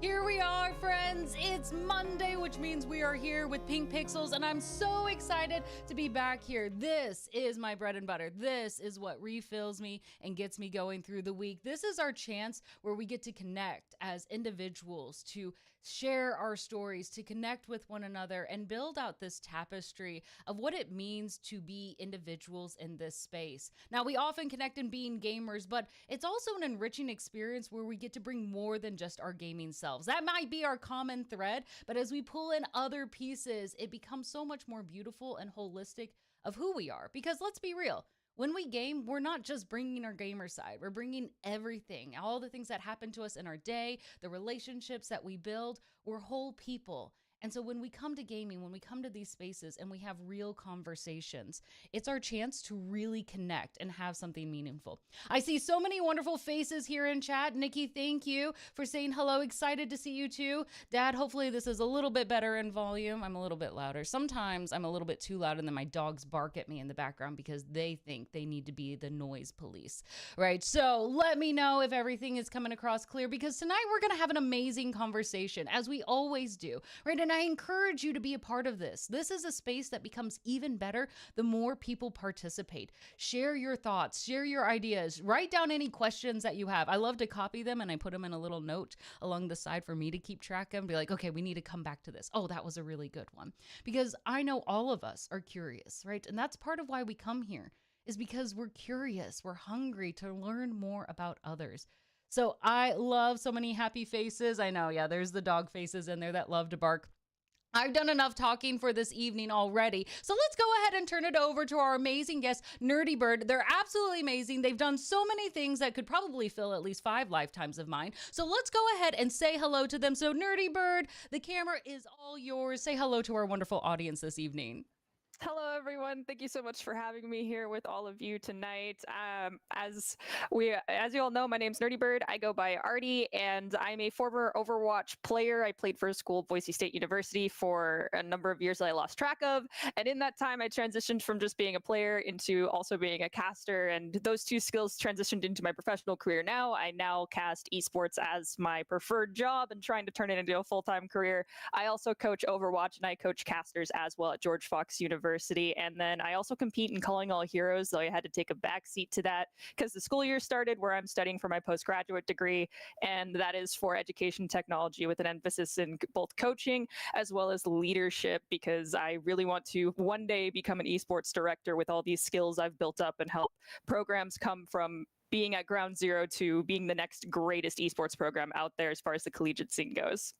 Here we are, friends. It's Monday, which means we are here with Pink Pixels, and I'm so excited to be back here. This is my bread and butter. This is what refills me and gets me going through the week. This is our chance where we get to connect as individuals, to share our stories, to connect with one another, and build out this tapestry of what it means to be individuals in this space. Now, we often connect in being gamers, but it's also an enriching experience where we get to bring more than just our gaming selves. That might be our common thread, but as we pull in other pieces, it becomes so much more beautiful and holistic of who we are. Because let's be real, when we game, we're not just bringing our gamer side. We're bringing everything, all the things that happen to us in our day, the relationships that we build. We're whole people. And so when we come to gaming, when we come to these spaces and we have real conversations, it's our chance to really connect and have something meaningful. I see so many wonderful faces here in chat. Nikki, thank you for saying hello. Excited to see you too. Dad, hopefully this is a little bit better in volume. I'm a little bit louder. Sometimes I'm a little bit too loud and then my dogs bark at me in the background because they think they need to be the noise police, right? So let me know if everything is coming across clear, because tonight we're going to have an amazing conversation, as we always do, right? And I encourage you to be a part of this. This is a space that becomes even better the more people participate. Share your thoughts, share your ideas, write down any questions that you have. I love to copy them and I put them in a little note along the side for me to keep track of and be like, okay, we need to come back to this. Oh, that was a really good one. Because I know all of us are curious, right? And that's part of why we come here, is because we're curious. We're hungry to learn more about others. So I love so many happy faces. I know, yeah, there's the dog faces in there that love to bark. I've done enough talking for this evening already. So let's go ahead and turn it over to our amazing guest, Nerdy Bird. They're absolutely amazing. They've done so many things that could probably fill at least 5 lifetimes of mine. So let's go ahead and say hello to them. So Nerdy Bird, the camera is all yours. Say hello to our wonderful audience this evening. Hello, everyone. Thank you so much for having me here with all of you tonight. As you all know, my name's Nerdy Bird. I go by Artie, and I'm a former Overwatch player. I played for a school, Boise State University, for a number of years that I lost track of. And in that time, I transitioned from just being a player into also being a caster. And those two skills transitioned into my professional career now. I now cast esports as my preferred job and trying to turn it into a full-time career. I also coach Overwatch, and I coach casters as well at George Fox University. And then I also compete in Calling All Heroes, though I had to take a backseat to that because the school year started where I'm studying for my postgraduate degree. And that is for education technology with an emphasis in both coaching as well as leadership, because I really want to one day become an esports director with all these skills I've built up and help programs come from being at ground zero to being the next greatest esports program out there as far as the collegiate scene goes.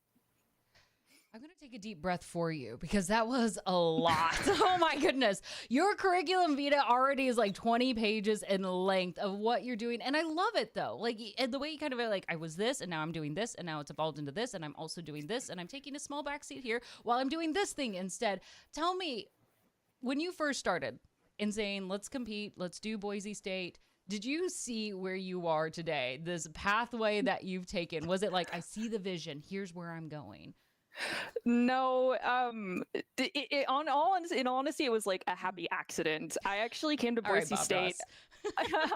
I'm going to take a deep breath for you because that was a lot. Oh my goodness. Your curriculum vitae already is like 20 pages in length of what you're doing. And I love it though. Like, and the way you kind of like, I was this and now I'm doing this and now it's evolved into this and I'm also doing this and I'm taking a small backseat here while I'm doing this thing instead. Tell me, when you first started in saying, let's compete, let's do Boise State, did you see where you are today? This pathway that you've taken, was it like, I see the vision, here's where I'm going? No, in all honesty, it was like a happy accident. I actually came to Boise State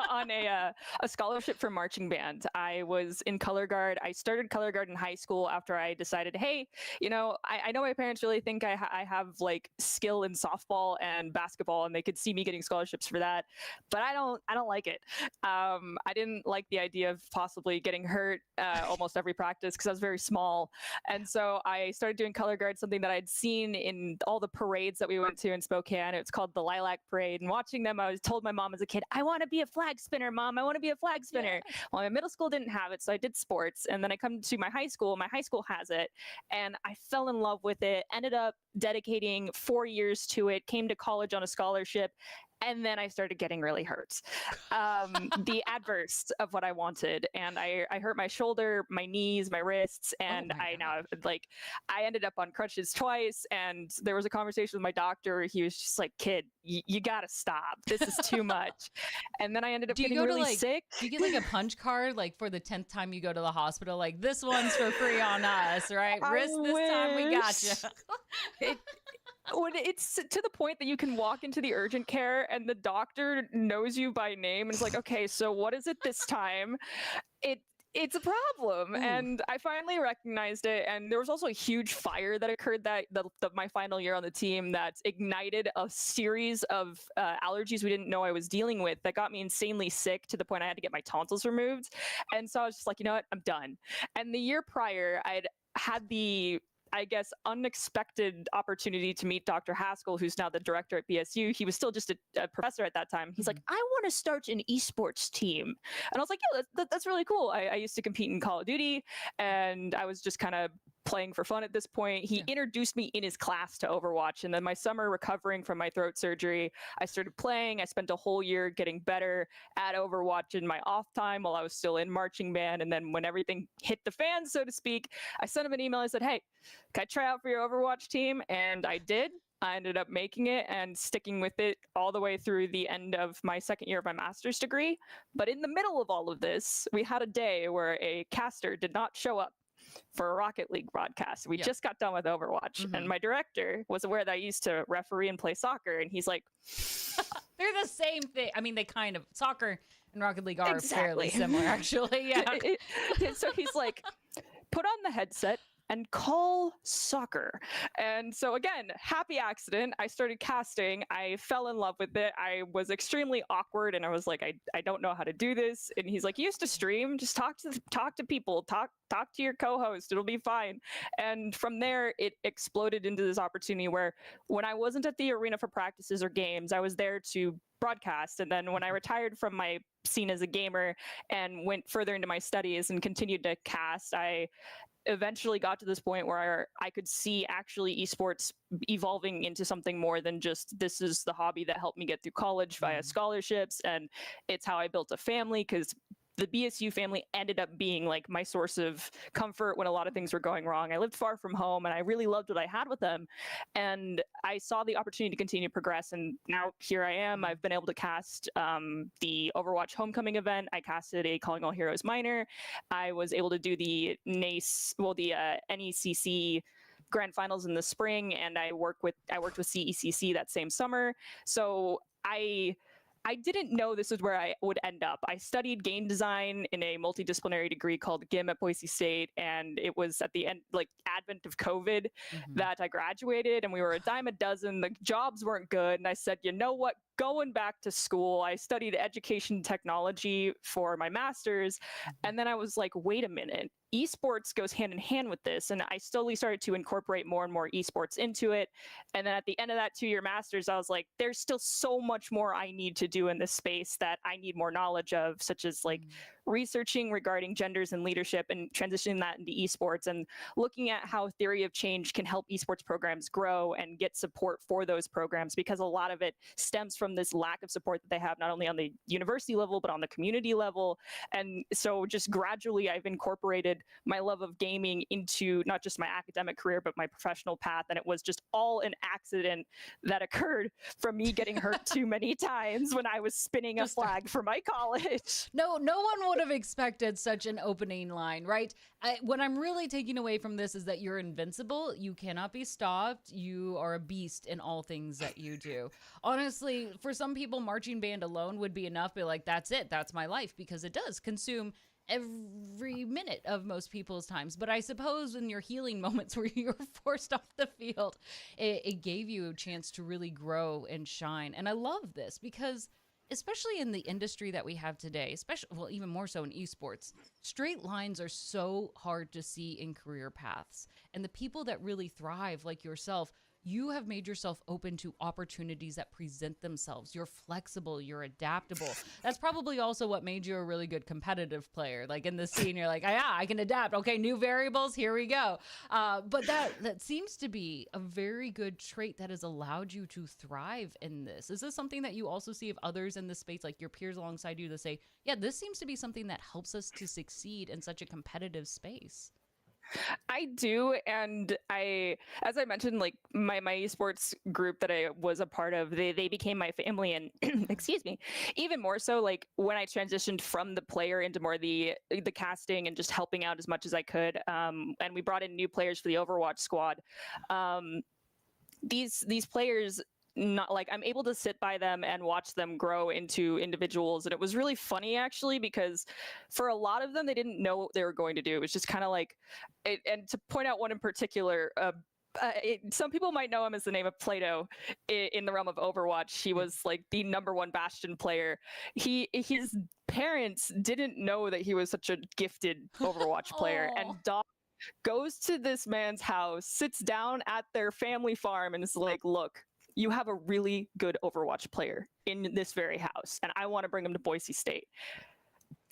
on a scholarship for marching band. I was in color guard. I started color guard in high school after I decided, hey, you know, I know my parents really think I have like skill in softball and basketball, and they could see me getting scholarships for that, but I don't like it. I didn't like the idea of possibly getting hurt almost every practice because I was very small, and so I started doing color guard, something that I'd seen in all the parades that we went to in Spokane. It's called the Lilac Parade. And watching them, I was told my mom as a kid, I want to be a flag spinner, Mom. I want to be a flag spinner. Yeah. Well, my middle school didn't have it, so I did sports. And then I come to my high school. My high school has it. And I fell in love with it, ended up dedicating 4 years to it, came to college on a scholarship. And then I started getting really hurt. The adverse of what I wanted. And I hurt my shoulder, my knees, my wrists. And I ended up on crutches twice. And there was a conversation with my doctor. He was just like, kid, you got to stop. This is too much. And then I ended up getting really sick. Do you get like a punch card, like for the 10th time you go to the hospital? Like, this one's for free on us, right? Wrist this time, we got you. When it's to the point that you can walk into the urgent care and the doctor knows you by name and is like, okay, so what is it this time? it's a problem. Ooh. And I finally recognized it. And there was also a huge fire that occurred my final year on the team that ignited a series of allergies we didn't know I was dealing with that got me insanely sick to the point I had to get my tonsils removed. And so I was just like, you know what, I'm done. And the year prior, I'd had the, I guess, unexpected opportunity to meet Dr. Haskell, who's now the director at BSU. He was still just a professor at that time. He's like, I want to start an esports team. And I was like, yeah, that's really cool. I used to compete in Call of Duty, and I was just kind of playing for fun at this point. He introduced me in his class to Overwatch, and then my summer recovering from my throat surgery, I started playing. I spent a whole year getting better at Overwatch in my off time while I was still in marching band. And then when everything hit the fan, so to speak, I sent him an email. I said, hey, can I try out for your Overwatch team? And I did. I ended up making it and sticking with it all the way through the end of my second year of my master's degree. But in the middle of all of this, we had a day where a caster did not show up for a Rocket League broadcast. We just got done with Overwatch, and my director was aware that I used to referee and play soccer, and he's like, they're the same thing. I mean, they kind of, soccer and Rocket League are fairly similar, actually. Yeah. So he's like, put on the headset and call soccer. And so again, happy accident. I started casting. I fell in love with it. I was extremely awkward, and I was like, I don't know how to do this. And he's like, you used to stream. Just talk to people. Talk to your co-host. It'll be fine. And from there, it exploded into this opportunity where when I wasn't at the arena for practices or games, I was there to broadcast. And then when I retired from my scene as a gamer and went further into my studies and continued to cast, I eventually got to this point where I could see actually esports evolving into something more than just, this is the hobby that helped me get through college via scholarships, and it's how I built a family, because the BSU family ended up being like my source of comfort when a lot of things were going wrong. I lived far from home, and I really loved what I had with them. And I saw the opportunity to continue to progress. And now here I am. I've been able to cast the Overwatch Homecoming event. I casted a Calling All Heroes minor. I was able to do the NECC Grand Finals in the spring, and I worked with CECC that same summer. So I didn't know this is where I would end up. I studied game design in a multidisciplinary degree called GIM at Boise State, and it was at the end, like advent of COVID, that I graduated, and we were a dime a dozen. The jobs weren't good, and I said, you know what? Going back to school, I studied education technology for my master's, and then I was like, wait a minute. Esports goes hand in hand with this, and I slowly started to incorporate more and more esports into it. And then at the end of that 2-year master's, I was like, there's still so much more I need to do in this space that I need more knowledge of, such as like researching regarding genders and leadership and transitioning that into esports, and looking at how theory of change can help esports programs grow and get support for those programs, because a lot of it stems from this lack of support that they have, not only on the university level, but on the community level. And so just gradually I've incorporated my love of gaming into not just my academic career, but my professional path. And it was just all an accident that occurred from me getting hurt too many times when I was spinning a flag for my college. No one would have expected such an opening line, right? What I'm really taking away from this is that you're invincible. You cannot be stopped. You are a beast in all things that you do. Honestly, for some people, marching band alone would be enough. Be like, that's it. That's my life, because it does consume every minute of most people's times. But I suppose in your healing moments where you're forced off the field, it gave you a chance to really grow and shine. And I love this because, especially in the industry that we have today, even more so in esports, straight lines are so hard to see in career paths. And the people that really thrive, like yourself, you have made yourself open to opportunities that present themselves. You're flexible, you're adaptable. That's probably also what made you a really good competitive player. Like in the scene, you're like, yeah, I can adapt. Okay, new variables, here we go. But that seems to be a very good trait that has allowed you to thrive in this. Is this something that you also see of others in the space, like your peers alongside you, to say, yeah, this seems to be something that helps us to succeed in such a competitive space? I do, and as I mentioned, like my esports group that I was a part of, they became my family, and excuse me, even more so, like when I transitioned from the player into more the casting and just helping out as much as I could, and we brought in new players for the Overwatch squad. These players not like I'm able to sit by them and watch them grow into individuals. And it was really funny actually, because for a lot of them, they didn't know what they were going to do. It was just kind of like, and to point out one in particular, some people might know him as the name of Plato in the realm of Overwatch. He was like the #1 Bastion player. His parents didn't know that he was such a gifted Overwatch player, and Dom goes to this man's house, sits down at their family farm, and is like, "Look, you have a really good Overwatch player in this very house, and I want to bring him to Boise State."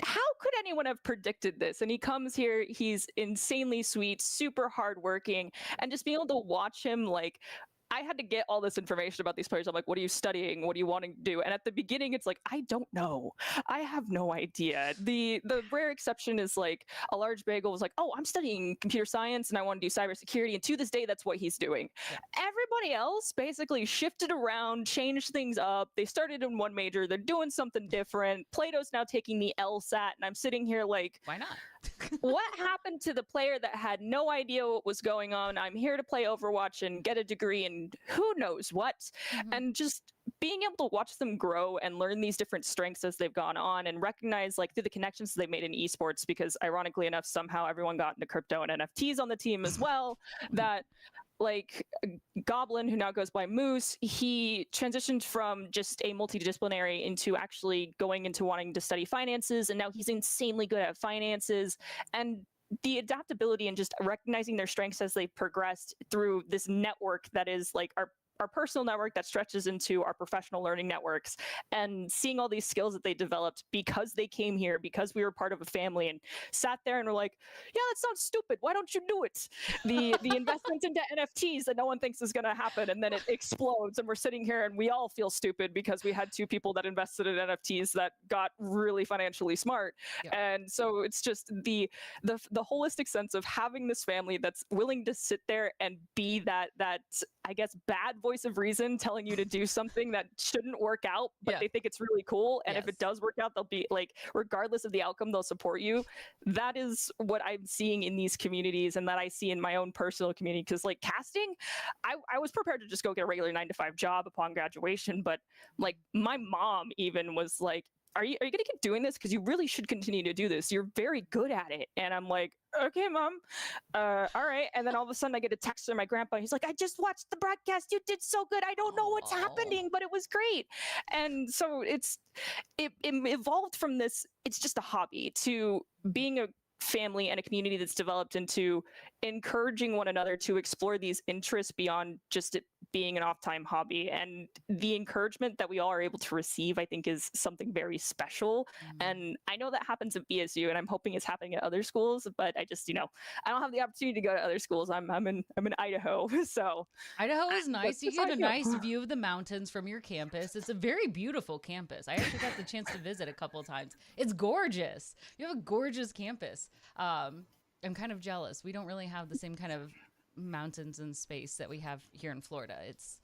How could anyone have predicted this? And he comes here, he's insanely sweet, super hardworking, and just being able to watch him, like, I had to get all this information about these players. I'm like, what are you studying? What are you wanting to do? And at the beginning, it's like, I don't know. I have no idea. The rare exception is like a large bagel was like, oh, I'm studying computer science and I want to do cybersecurity. And to this day, that's what he's doing. Yeah. Everybody else basically shifted around, changed things up. They started in one major. They're doing something different. Plato's now taking the LSAT. And I'm sitting here like, why not? What happened to the player that had no idea what was going on? I'm here to play Overwatch and get a degree and who knows what. Mm-hmm. And just being able to watch them grow and learn these different strengths as they've gone on and recognize like through the connections they made in esports, because ironically enough, somehow everyone got into crypto and NFTs on the team as well, that like Goblin, who now goes by Moose, he transitioned from just a multidisciplinary into actually going into wanting to study finances. And now he's insanely good at finances. And the adaptability and just recognizing their strengths as they've progressed through this network that is like our personal network that stretches into our professional learning networks, and seeing all these skills that they developed because they came here, because we were part of a family and sat there and were like, yeah, that sounds stupid. Why don't you do it? The investment into NFTs that no one thinks is going to happen. And then it explodes and we're sitting here and we all feel stupid because we had 2 people that invested in NFTs that got really financially smart. Yeah. And so it's just the holistic sense of having this family that's willing to sit there and be that I guess bad voice of reason telling you to do something that shouldn't work out, but they think it's really cool. And if it does work out, they'll be like, regardless of the outcome, they'll support you. That is what I'm seeing in these communities and that I see in my own personal community. Because like casting, I was prepared to just go get a regular 9-to-5 job upon graduation. But like my mom even was like, are you going to keep doing this? Because you really should continue to do this. You're very good at it. And I'm like, okay, Mom. All right. And then all of a sudden I get a text from my grandpa. He's like, I just watched the broadcast. You did so good. I don't know what's happening, but it was great. And so it evolved from this, it's just a hobby, to being a family and a community that's developed into encouraging one another to explore these interests beyond just it being an off-time hobby. And the encouragement that we all are able to receive, I think, is something very special. Mm-hmm. And I know that happens at BSU, and I'm hoping it's happening at other schools, but I just, I don't have the opportunity to go to other schools. I'm in Idaho. So Idaho is nice. You get a nice view of the mountains from your campus. It's a very beautiful campus. I actually got the chance to visit a couple of times. It's gorgeous. You have a gorgeous campus. I'm kind of jealous. We don't really have the same kind of mountains and space that we have here in Florida. It's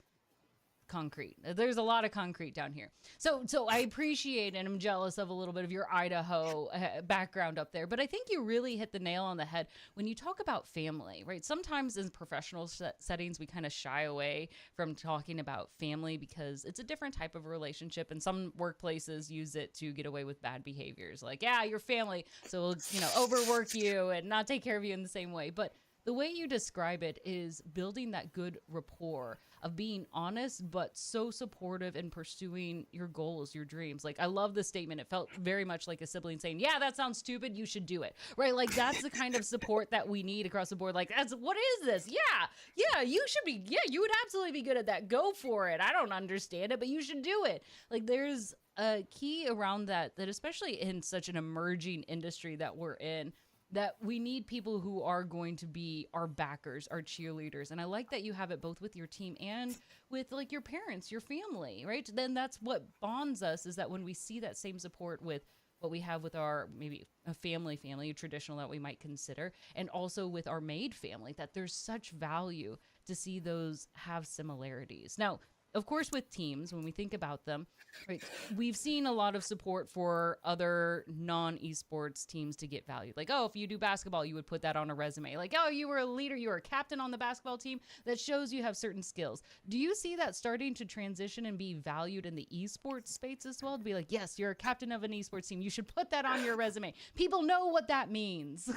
concrete. There's a lot of concrete down here. So I appreciate and I'm jealous of a little bit of your Idaho background up there. But I think you really hit the nail on the head when you talk about family, right? Sometimes in professional settings, we kind of shy away from talking about family because it's a different type of relationship. And some workplaces use it to get away with bad behaviors. Like, yeah, you're family, so we'll, overwork you and not take care of you in the same way. But the way you describe it is building that good rapport of being honest, but so supportive in pursuing your goals, your dreams. Like, I love the statement. It felt very much like a sibling saying, yeah, that sounds stupid. You should do it. Right? Like, that's the kind of support that we need across the board. Like, what is this? Yeah, you should be. Yeah, you would absolutely be good at that. Go for it. I don't understand it, but you should do it. Like, there's a key around that especially in such an emerging industry that we're in, that we need people who are going to be our backers, our cheerleaders. And I like that you have it both with your team and with like your parents, your family, right? Then that's what bonds us, is that when we see that same support with what we have with our, maybe a family, traditional that we might consider, and also with our maid family, that there's such value to see those have similarities. Now, of course, with teams, when we think about them, right, we've seen a lot of support for other non-esports teams to get valued. Like, oh, if you do basketball, you would put that on a resume. Like, oh, you were a leader, you were a captain on the basketball team. That shows you have certain skills. Do you see that starting to transition and be valued in the esports space as well? To be like, yes, you're a captain of an esports team. You should put that on your resume. People know what that means.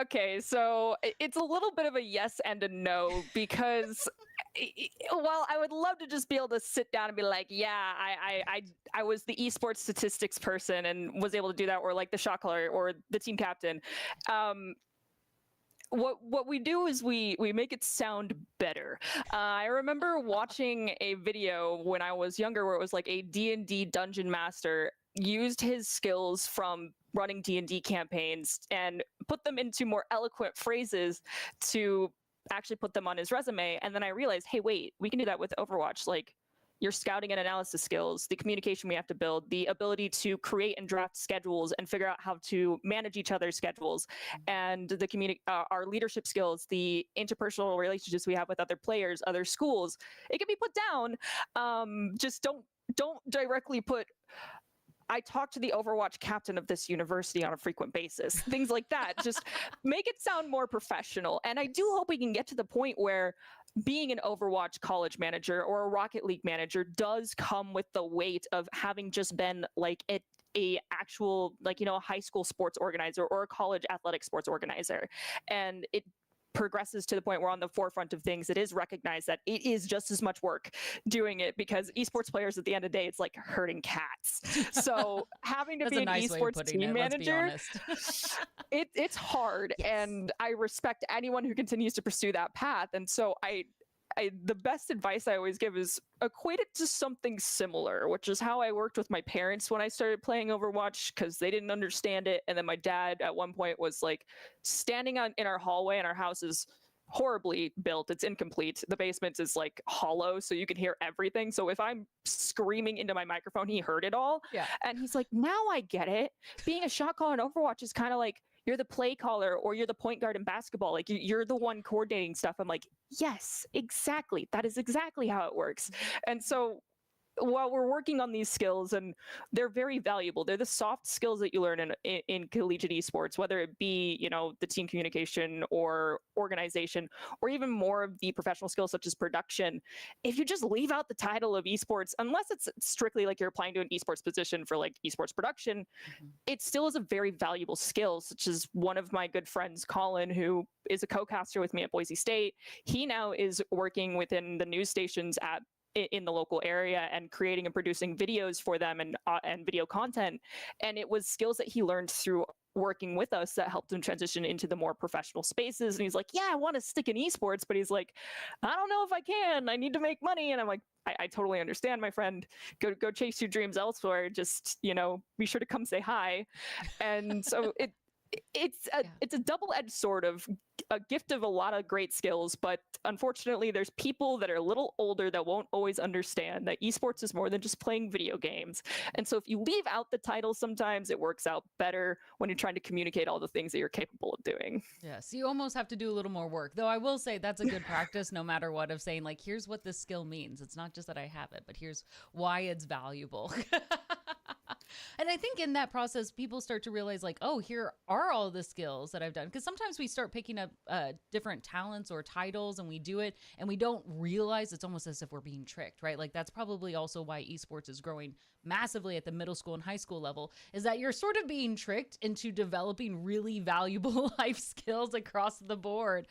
Okay, so it's a little bit of a yes and a no because while I would love to just be able to sit down and be like, yeah, I was the esports statistics person and was able to do that, or like the shot caller or the team captain. What we do is we make it sound better. I remember watching a video when I was younger where it was like a D&D dungeon master used his skills from running D&D campaigns and put them into more eloquent phrases to actually put them on his resume. And then I realized, hey, wait, we can do that with Overwatch. Like, your scouting and analysis skills, the communication we have to build, the ability to create and draft schedules and figure out how to manage each other's schedules, and the our leadership skills, the interpersonal relationships we have with other players, other schools. It can be put down. Just don't directly put, I talk to the Overwatch captain of this university on a frequent basis. Things like that. Just make it sound more professional. And I do hope we can get to the point where being an Overwatch college manager or a Rocket League manager does come with the weight of having just been like a actual, like, you know, a high school sports organizer or a college athletic sports organizer. And it progresses to the point where on the forefront of things, it is recognized that it is just as much work doing it, because esports players at the end of the day, it's like herding cats. So having to be an esports team manager, it's hard. Yes. And I respect anyone who continues to pursue that path. And so the best advice I always give is equate it to something similar, which is how I worked with my parents when I started playing Overwatch, because they didn't understand it. And then my dad at one point was like standing in our hallway, and our house is horribly built. It's incomplete. The basement is like hollow, so you can hear everything. So if I'm screaming into my microphone, he heard it all. Yeah. And he's like, now I get it. Being a shot caller in Overwatch is kind of like, you're the play caller or you're the point guard in basketball. Like, you're the one coordinating stuff. I'm like, yes, exactly. That is exactly how it works. And so while we're working on these skills, and they're very valuable, they're the soft skills that you learn in collegiate esports, whether it be, you know, the team communication or organization, or even more of the professional skills such as production. If you just leave out the title of esports, unless it's strictly like you're applying to an esports position for like esports production, it still is a very valuable skill, such as one of my good friends, Colin, who is a co-caster with me at Boise State. He now is working within the news stations in the local area and creating and producing videos for them and video content. And it was skills that he learned through working with us that helped him transition into the more professional spaces. And he's like, yeah, I want to stick in esports, but he's like, I don't know if I can. I need to make money. And I'm like, I totally understand, my friend. Go chase your dreams elsewhere. Just, you know, be sure to come say hi. And so it's a double-edged sword of a gift of a lot of great skills, but unfortunately there's people that are a little older that won't always understand that esports is more than just playing video games. And so if you leave out the title, sometimes it works out better when you're trying to communicate all the things that you're capable of doing. Yes, you almost have to do a little more work, though I will say that's a good practice no matter what, of saying like, here's what this skill means. It's not just that I have it, but here's why it's valuable. And I think in that process, people start to realize like, oh, here are all the skills that I've done. Because sometimes we start picking up different talents or titles, and we do it and we don't realize it's almost as if we're being tricked, right? Like, that's probably also why esports is growing massively at the middle school and high school level, is that you're sort of being tricked into developing really valuable life skills across the board.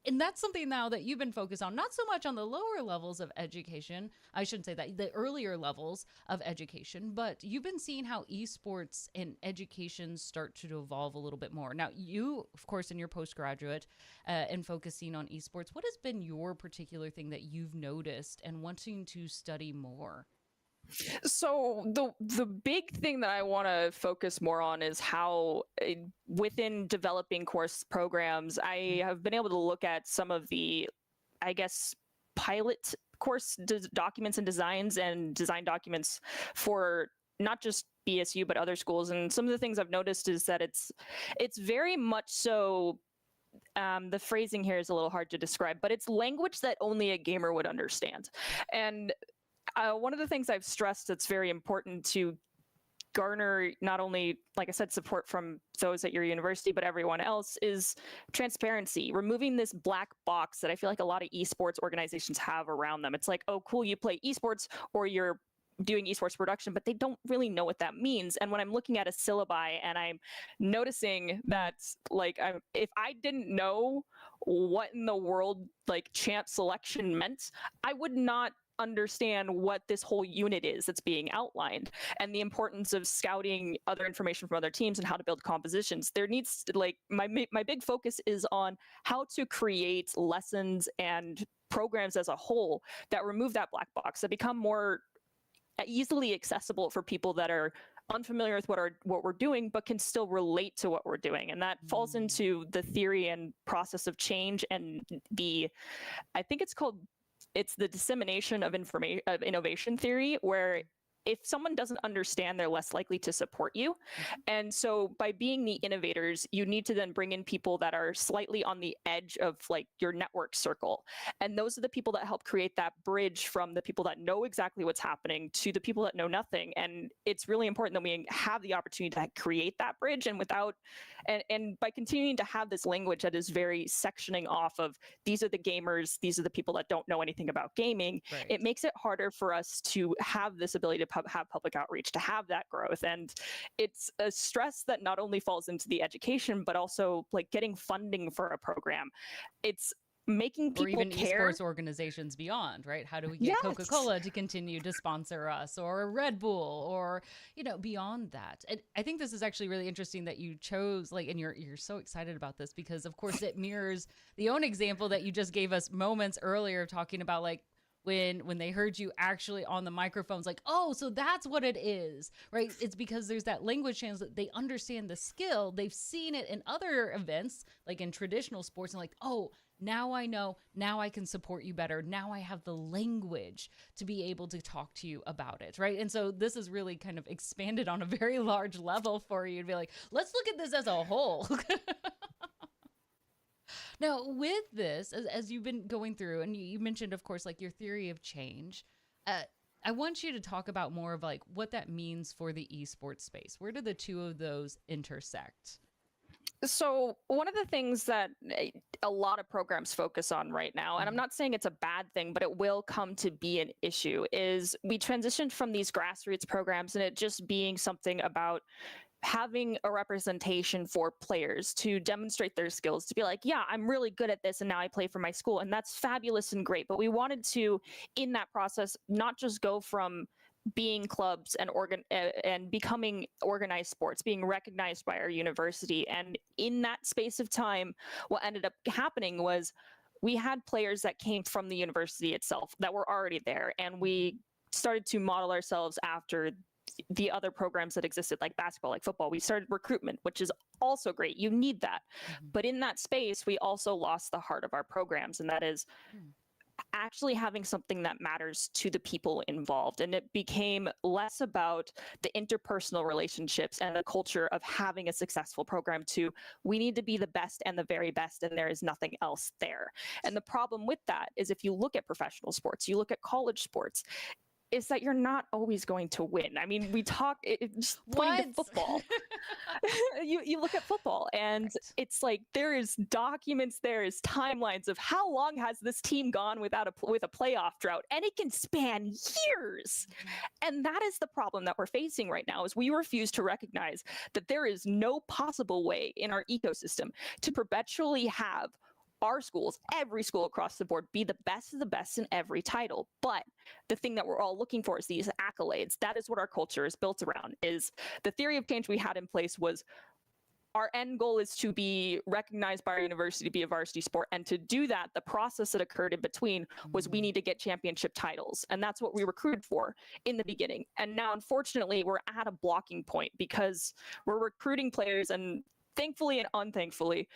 And that's something now that you've been focused on, not so much on the lower levels of education. I shouldn't say that, the earlier levels of education, but you've been seeing how esports and education start to evolve a little bit more. Now, you, of course, in your postgraduate and focusing on esports, what has been your particular thing that you've noticed and wanting to study more? So the big thing that I want to focus more on is how within developing course programs, I have been able to look at some of the, I guess, pilot course documents and designs and design documents for not just BSU, but other schools. And some of the things I've noticed is that it's very much so the phrasing here is a little hard to describe, but it's language that only a gamer would understand. And one of the things I've stressed that's very important to garner not only, like I said, support from those at your university, but everyone else, is transparency, removing this black box that I feel like a lot of esports organizations have around them. It's like, oh, cool, you play esports or you're doing esports production, but they don't really know what that means. And when I'm looking at a syllabi and I'm noticing that, like, if I didn't know what in the world like champ selection meant, I would not understand what this whole unit is that's being outlined, and the importance of scouting other information from other teams and how to build compositions. There needs to, like, my big focus is on how to create lessons and programs as a whole that remove that black box, that become more easily accessible for people that are unfamiliar with what we're doing, but can still relate to what we're doing. And that falls into the theory and process of change, and I think it's the dissemination of information, of innovation theory, where if someone doesn't understand, they're less likely to support you. And so by being the innovators, you need to then bring in people that are slightly on the edge of like your network circle. And those are the people that help create that bridge from the people that know exactly what's happening to the people that know nothing. And it's really important that we have the opportunity to create that bridge. And and by continuing to have this language that is very sectioning off of, these are the gamers, these are the people that don't know anything about gaming, right, it makes it harder for us to have this ability to have public outreach, to have that growth. And it's a stress that not only falls into the education, but also like getting funding for a program. It's making people or even care. Esports organizations beyond, right? How do we get Coca-Cola to continue to sponsor us, or Red Bull, or, you know, beyond that? And I think this is actually really interesting that you chose, like, and you're so excited about this because of course it mirrors the own example that you just gave us moments earlier, talking about like when they heard you actually on the microphones, like, oh, so that's what it is, right? It's because there's that language channels that they understand the skill. They've seen it in other events, like in traditional sports, and like, oh, now I know, now I can support you better. Now I have the language to be able to talk to you about it, right? And so this is really kind of expanded on a very large level for you to be like, let's look at this as a whole. Now, with this, as you've been going through, and you mentioned, of course, like your theory of change, I want you to talk about more of like what that means for the esports space. Where do the two of those intersect? So one of the things that a lot of programs focus on right now, and I'm not saying it's a bad thing, but it will come to be an issue, is we transitioned from these grassroots programs and it just being something about having a representation for players to demonstrate their skills, to be like, yeah, I'm really good at this and now I play for my school, and that's fabulous and great. But we wanted to, in that process, not just go from being clubs and becoming organized sports, being recognized by our university. And in that space of time, what ended up happening was we had players that came from the university itself that were already there, and we started to model ourselves after the other programs that existed, like basketball, like football. We started recruitment, which is also great. You need that. But in that space, we also lost the heart of our programs, and that is actually having something that matters to the people involved. And it became less about the interpersonal relationships and the culture of having a successful program to, we need to be the best and the very best, and there is nothing else there. And the problem with that is, if you look at professional sports, you look at college sports, is that you're not always going to win. I mean, we talk, just playing the football. you look at football, and it's like there is documents, there is timelines of how long has this team gone with a playoff drought, and it can span years. And that is the problem that we're facing right now, is we refuse to recognize that there is no possible way in our ecosystem to perpetually have our schools, every school across the board, be the best of the best in every title. But the thing that we're all looking for is these accolades. That is what our culture is built around. Is the theory of change we had in place was, our end goal is to be recognized by our university to be a varsity sport. And to do that, the process that occurred in between was we need to get championship titles. And that's what we recruited for in the beginning. And now, unfortunately, we're at a blocking point because we're recruiting players, and thankfully and unthankfully,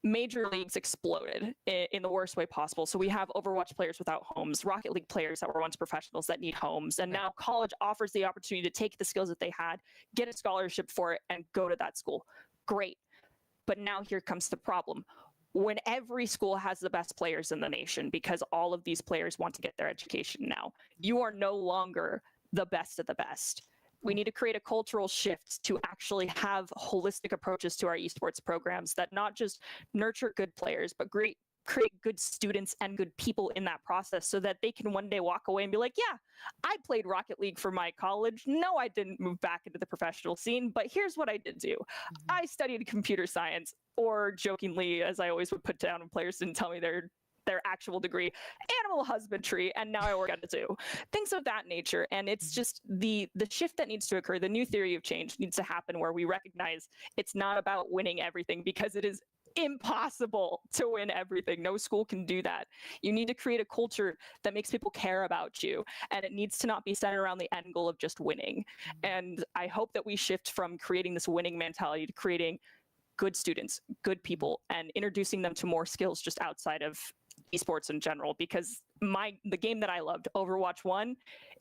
Major Leagues exploded in the worst way possible. So we have Overwatch players without homes, Rocket League players that were once professionals that need homes. And now college offers the opportunity to take the skills that they had, get a scholarship for it, and go to that school. Great. But now here comes the problem. when every school has the best players in the nation because all of these players want to get their education now. You are no longer the best of the best. We need to create a cultural shift to actually have holistic approaches to our esports programs that not just nurture good players, but create good students and good people in that process so that they can one day walk away and be like, yeah, I played Rocket League for my college. No, I didn't move back into the professional scene, but here's what I did do. I studied computer science, or jokingly, as I always would put down when players didn't tell me their actual degree, animal husbandry, and now I work at a zoo. Things of that nature. And it's just the shift that needs to occur, the new theory of change needs to happen where we recognize it's not about winning everything, because it is impossible to win everything. No school can do that. You need to create a culture that makes people care about you, and it needs to not be centered around the end goal of just winning. And I hope that we shift from creating this winning mentality to creating good students, good people, and introducing them to more skills just outside of esports in general, because the game that I loved, Overwatch 1,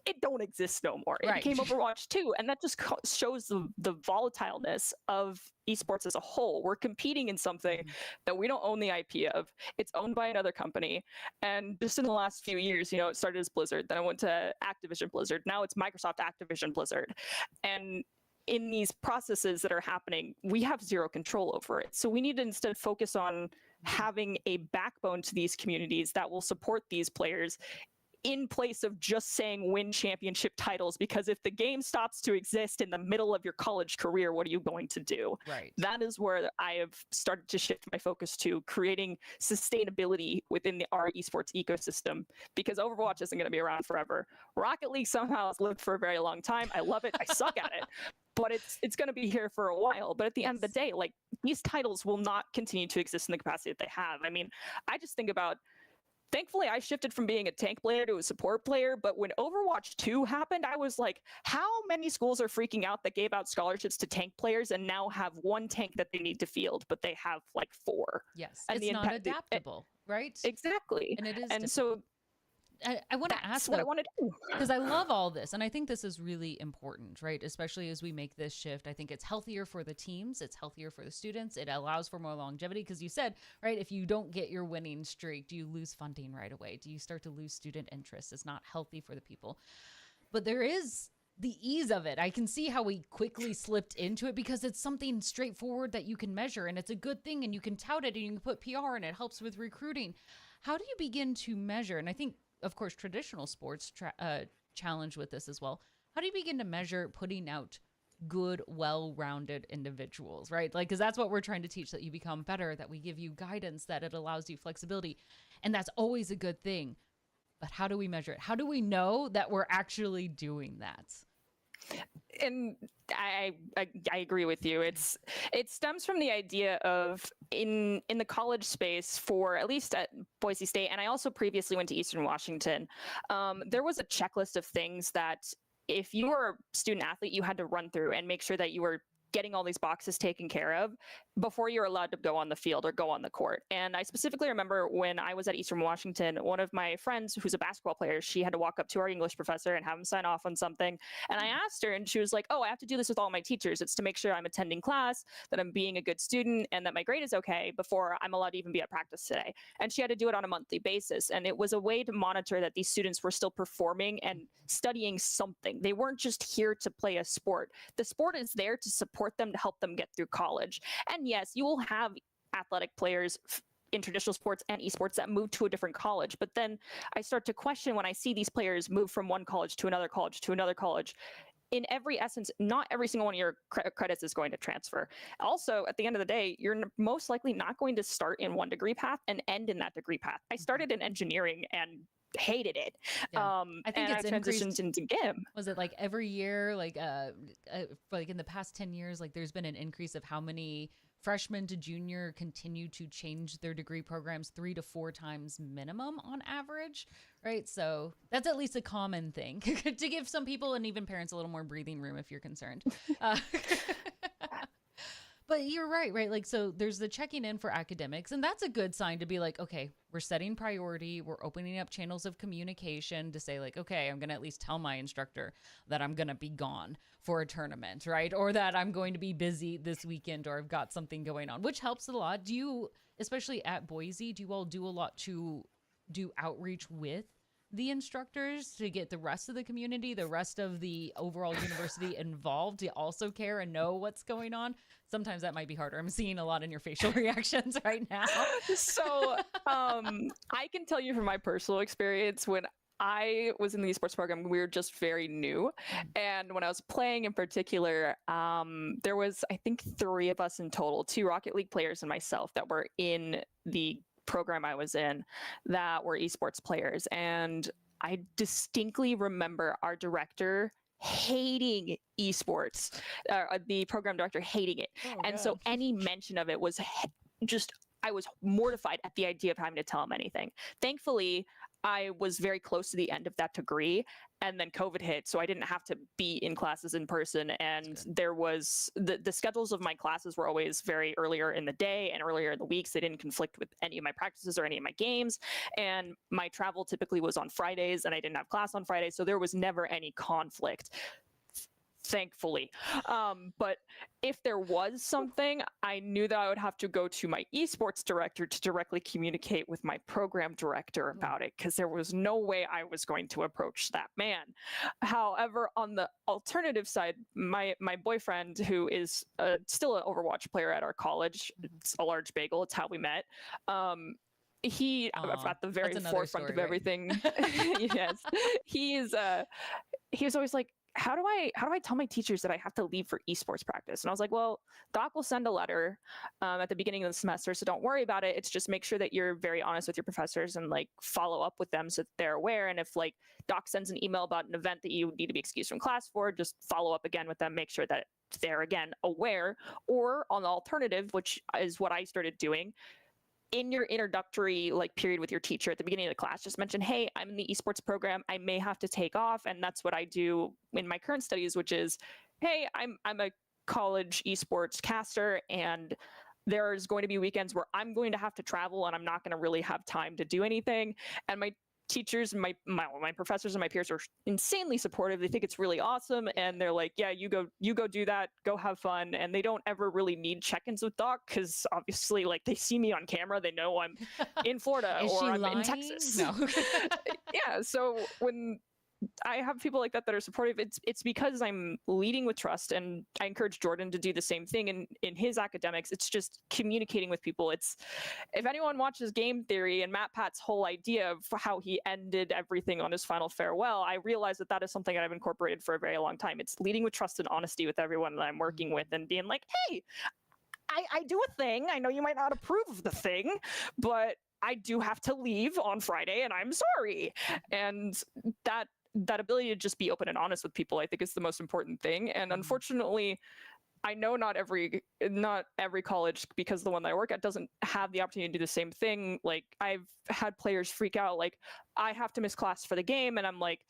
it don't exist no more. It became Overwatch 2, and that just shows the volatileness of esports as a whole. We're competing in something that we don't own the IP of. It's owned by another company. And just in the last few years, it started as Blizzard, then I went to Activision Blizzard. Now it's Microsoft Activision Blizzard. And in these processes that are happening, we have zero control over it. So we need to instead focus on having a backbone to these communities that will support these players in place of just saying win championship titles, because if the game stops to exist in the middle of your college career, what are you going to do? Right. That is where I have started to shift my focus to creating sustainability within our esports ecosystem, because Overwatch isn't going to be around forever. Rocket League somehow has lived for a very long time. I love it. I suck at it. But it's going to be here for a while. But at the end of the day, like, these titles will not continue to exist in the capacity that they have. I mean, I just think about, thankfully, I shifted from being a tank player to a support player. But when Overwatch 2 happened, I was like, how many schools are freaking out that gave out scholarships to tank players and now have one tank that they need to field, but they have like 4? Yes, and it's not adaptable, right? Exactly. And it is. And so I want to ask what I want to do, because I love all this, and I think this is really important, right? Especially as we make this shift. I think it's healthier for the teams, it's healthier for the students, it allows for more longevity, because you said, right, if you don't get your winning streak, do you lose funding right away? Do you start to lose student interest? It's not healthy for the people. But there is the ease of it. I can see how we quickly slipped into it because it's something straightforward that you can measure, and it's a good thing, and you can tout it, and you can put PR, and it helps with recruiting. How do you begin to measure? And I think, of course, traditional sports challenge with this as well. How do you begin to measure putting out good, well-rounded individuals, right? Like, because that's what we're trying to teach, that you become better, that we give you guidance, that it allows you flexibility. And that's always a good thing. But how do we measure it? How do we know that we're actually doing that? And I agree with you. It stems from the idea of in the college space, for at least at Boise State, and I also previously went to Eastern Washington, there was a checklist of things that if you were a student athlete, you had to run through and make sure that you were getting all these boxes taken care of before you're allowed to go on the field or go on the court. And I specifically remember when I was at Eastern Washington, one of my friends who's a basketball player, she had to walk up to our English professor and have him sign off on something. And I asked her, and she was like, oh, I have to do this with all my teachers. It's to make sure I'm attending class, that I'm being a good student, and that my grade is okay before I'm allowed to even be at practice today. And she had to do it on a monthly basis. And it was a way to monitor that these students were still performing and studying something. They weren't just here to play a sport. The sport is there to support them, to help them get through college. And yes, you will have athletic players in traditional sports and esports that move to a different college. But then I start to question when I see these players move from one college to another college to another college. In every essence, not every single one of your credits is going to transfer. Also, at the end of the day, you're most likely not going to start in one degree path and end in that degree path. I started in engineering and hated it. Yeah. I think it's transitioned into GIM. Was it like every year, like in the past 10 years, like there's been an increase of how many freshmen to junior continue to change their degree programs 3 to 4 times minimum on average, right? So that's at least a common thing to give some people and even parents a little more breathing room if you're concerned. But you're right? Like, so there's the checking in for academics, and that's a good sign to be like, okay, we're setting priority, we're opening up channels of communication to say, like, okay, I'm going to at least tell my instructor that I'm going to be gone for a tournament, right? Or that I'm going to be busy this weekend, or I've got something going on, which helps a lot. Do you, especially at Boise, do you all do a lot to do outreach with the instructors to get the rest of the community, the rest of the overall university involved to also care and know what's going on? Sometimes that might be harder. I'm seeing a lot in your facial reactions right now. So I can tell you from my personal experience, when I was in the esports program, we were just very new. And when I was playing in particular, there was, I think, 3 of us in total, 2 Rocket League players and myself that were in the program I was in that were esports players. And I distinctly remember our director hating esports, the program director hating it. And so any mention of it was just, I was mortified at the idea of having to tell him anything. Thankfully, I was very close to the end of that degree, and then COVID hit, so I didn't have to be in classes in person. And there was the schedules of my classes were always very earlier in the day and earlier in the weeks. They didn't conflict with any of my practices or any of my games. And my travel typically was on Fridays, and I didn't have class on Fridays, so there was never any conflict, thankfully. But if there was something, I knew that I would have to go to my esports director to directly communicate with my program director about it, because there was no way I was going to approach that man. However, on the alternative side, my boyfriend, who is still an Overwatch player at our college, it's a large bagel, it's how we met. He at the very forefront of everything. Yes, he was always like, how do I tell my teachers that I have to leave for esports practice? And I was like, well, Doc will send a letter at the beginning of the semester, so don't worry about it. It's just make sure that you're very honest with your professors and like follow up with them so that they're aware. And if like Doc sends an email about an event that you need to be excused from class for, just follow up again with them, make sure that they're again aware. Or on the alternative, which is what I started doing, in your introductory like period with your teacher at the beginning of the class, just mention, hey, I'm in the esports program, I may have to take off. And that's what I do in my current studies, which is, hey, I'm a college esports caster, and there's going to be weekends where I'm going to have to travel and I'm not going to really have time to do anything. And my teachers and my professors and my peers are insanely supportive. They think it's really awesome, and they're like, yeah, you go do that, go have fun. And they don't ever really need check-ins with Doc, because obviously like they see me on camera, they know I'm in Florida or I'm in Texas. No. Yeah, so when I have people like that that are supportive, it's because I'm leading with trust, and I encourage Jordan to do the same thing in his academics. It's just communicating with people. It's, if anyone watches Game Theory and Matt Pat's whole idea of how he ended everything on his final farewell, I realize that that is something that I've incorporated for a very long time. It's leading with trust and honesty with everyone that I'm working with, and being like, hey, I do a thing. I know you might not approve of the thing, but I do have to leave on Friday, and I'm sorry. And that ability to just be open and honest with people, I think, is the most important thing. And unfortunately, I know not every college, because the one that I work at doesn't have the opportunity to do the same thing. Like, I've had players freak out, like, I have to miss class for the game, and I'm like,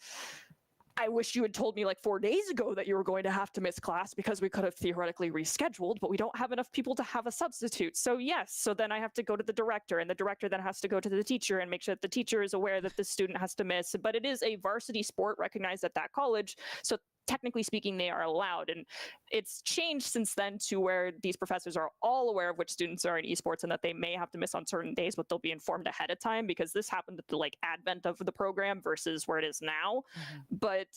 I wish you had told me like 4 days ago that you were going to have to miss class, because we could have theoretically rescheduled, but we don't have enough people to have a substitute. So yes, so then I have to go to the director, and the director then has to go to the teacher and make sure that the teacher is aware that the student has to miss. But it is a varsity sport recognized at that college, so technically speaking, they are allowed. And it's changed since then to where these professors are all aware of which students are in esports and that they may have to miss on certain days, but they'll be informed ahead of time, because this happened at the like advent of the program versus where it is now. But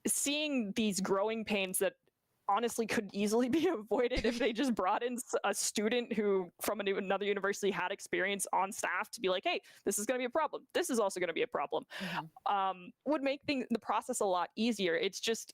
seeing these growing pains that honestly could easily be avoided if they just brought in a student who from another university had experience on staff to be like, hey, this is going to be a problem, this is also going to be a problem, would make the process a lot easier. It's just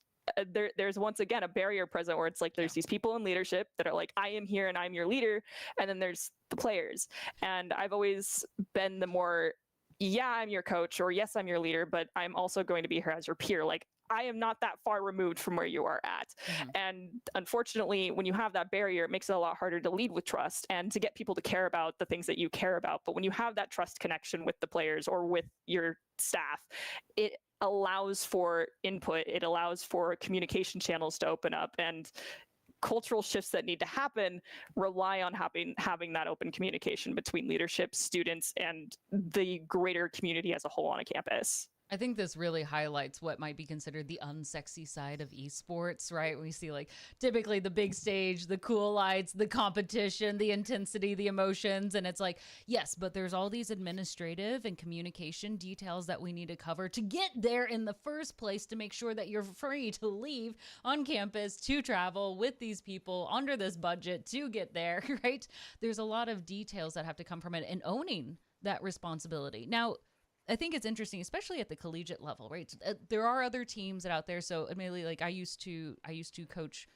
there's once again a barrier present where it's like there's these people in leadership that are like, I am here and I'm your leader, and then there's the players. And I've always been the more, yeah, I'm your coach, or yes, I'm your leader, but I'm also going to be here as your peer. Like, I am not that far removed from where you are at. And unfortunately, when you have that barrier, it makes it a lot harder to lead with trust and to get people to care about the things that you care about. But when you have that trust connection with the players or with your staff, it allows for input, it allows for communication channels to open up, and cultural shifts that need to happen rely on having that open communication between leadership, students, and the greater community as a whole on a campus. I think this really highlights what might be considered the unsexy side of esports, right? We see like typically the big stage, the cool lights, the competition, the intensity, the emotions. And it's like, yes, but there's all these administrative and communication details that we need to cover to get there in the first place, to make sure that you're free to leave on campus, to travel with these people under this budget to get there, right? There's a lot of details that have to come from it, and owning that responsibility. Now, I think it's interesting, especially at the collegiate level, right? There are other teams out there. So admittedly, like I used to coach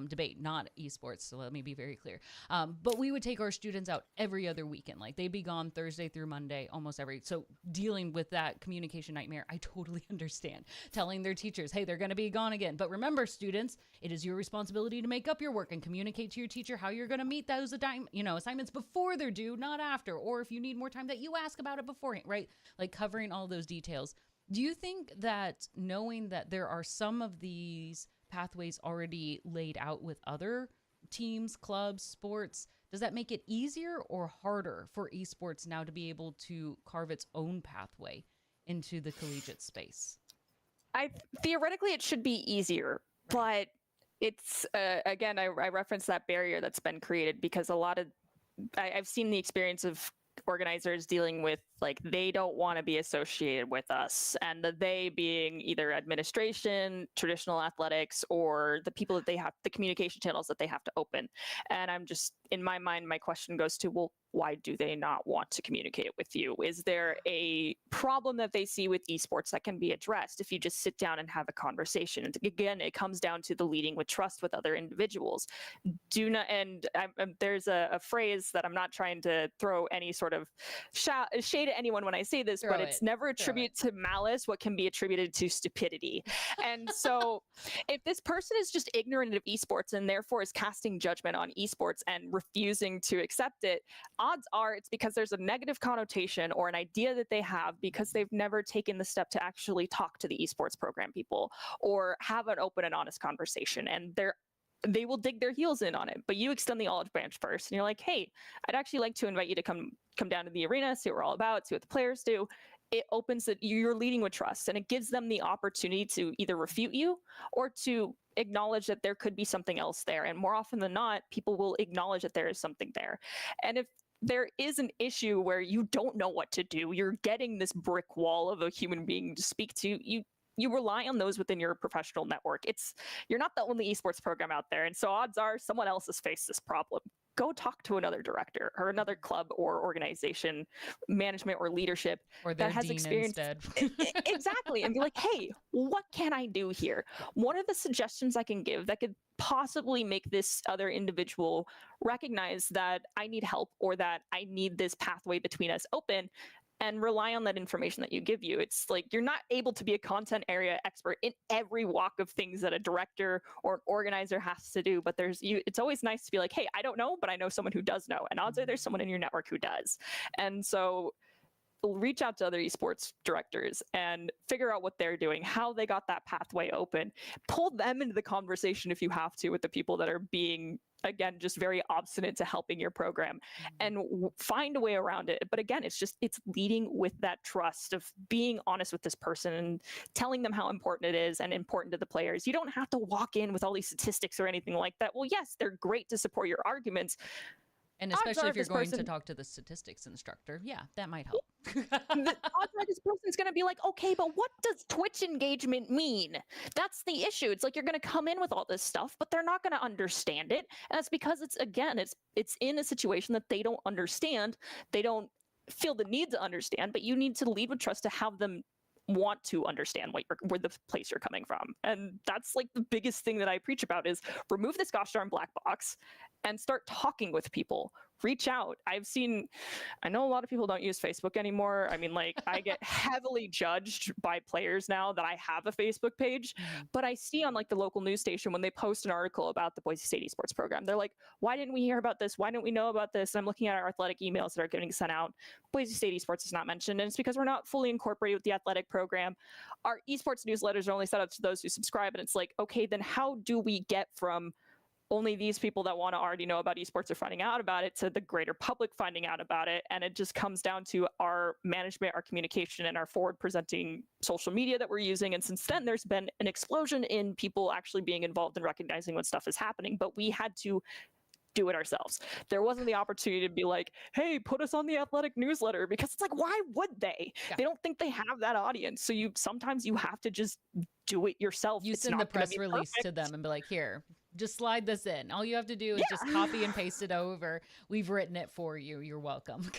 debate, not esports. So let me be very clear. But we would take our students out every other weekend. Like they'd be gone Thursday through Monday, almost every. So dealing with that communication nightmare, I totally understand. Telling their teachers, hey, they're going to be gone again. But remember, students, it is your responsibility to make up your work and communicate to your teacher how you're going to meet those assignments before they're due, not after. Or if you need more time, that you ask about it beforehand, right? Like covering all those details. Do you think that knowing that there are some of these pathways already laid out with other teams, clubs, sports, does that make it easier or harder for esports now to be able to carve its own pathway into the collegiate space? Theoretically, it should be easier, right. But it's again, I reference that barrier that's been created because I've seen the experience of organizers dealing with like they don't want to be associated with us, and the they being either administration, traditional athletics, or the people that they have, the communication channels that they have to open. And I'm just, in my mind, my question goes to, well, why do they not want to communicate with you? Is there a problem that they see with esports that can be addressed if you just sit down and have a conversation? And again, it comes down to the leading with trust with other individuals. There's a phrase that I'm not trying to throw any sort of shade at anyone when I say this, but it's never attributed to malice what can be attributed to stupidity. And so if this person is just ignorant of esports and therefore is casting judgment on esports and refusing to accept it, odds are it's because there's a negative connotation or an idea that they have because they've never taken the step to actually talk to the esports program people or have an open and honest conversation. And they will dig their heels in on it. But you extend the olive branch first and you're like, hey, I'd actually like to invite you to come down to the arena, see what we're all about, see what the players do. It opens it, you're leading with trust, and it gives them the opportunity to either refute you or to acknowledge that there could be something else there. And more often than not, people will acknowledge that there is something there. And if there is an issue where you don't know what to do, you're getting this brick wall of a human being to speak to, you rely on those within your professional network. You're not the only esports program out there. And so odds are someone else has faced this problem. Go talk to another director or another club or organization, management or leadership or that has experience. Exactly. And be like, hey, what can I do here? What are the suggestions I can give that could possibly make this other individual recognize that I need help or that I need this pathway between us open? And rely on that information that you give you. It's like you're not able to be a content area expert in every walk of things that a director or an organizer has to do. But it's always nice to be like, hey, I don't know, but I know someone who does know. And odds are there's someone in your network who does. And so reach out to other esports directors and figure out what they're doing, how they got that pathway open. Pull them into the conversation if you have to with the people that are being, again, just very obstinate to helping your program, and find a way around it. But again, it's leading with that trust of being honest with this person and telling them how important it is and important to the players. You don't have to walk in with all these statistics or anything like that. Well, yes, they're great to support your arguments. And especially if you're going to talk to the statistics instructor, yeah, that might help. The odds are this person's going to be like, okay, but what does Twitch engagement mean? That's the issue. It's like you're going to come in with all this stuff, but they're not going to understand it. And that's because it's in a situation that they don't understand. They don't feel the need to understand, but you need to lead with trust to have them want to understand where the place you're coming from. And that's like the biggest thing that I preach about is remove this gosh darn black box and start talking with people. Reach out. I know a lot of people don't use Facebook anymore. I mean, like I get heavily judged by players now that I have a Facebook page, but I see on like the local news station when they post an article about the Boise State esports program, they're like, why didn't we hear about this? Why didn't we know about this? And I'm looking at our athletic emails that are getting sent out. Boise State esports is not mentioned, and it's because we're not fully incorporated with the athletic program. Our esports newsletters are only set up to those who subscribe, and it's like, okay, then how do we get from only these people that want to already know about esports are finding out about it to the greater public finding out about it. And it just comes down to our management, our communication, and our forward presenting social media that we're using. And since then, there's been an explosion in people actually being involved and recognizing when stuff is happening. But we had to do it ourselves. There wasn't the opportunity to be like, hey, put us on the Athletic newsletter, because it's like, why would they? Yeah. They don't think they have that audience. So sometimes you have to just do it yourself. You send the press release to them and be like, here, just slide this in. All you have to do is just copy and paste it over. We've written it for you. You're welcome.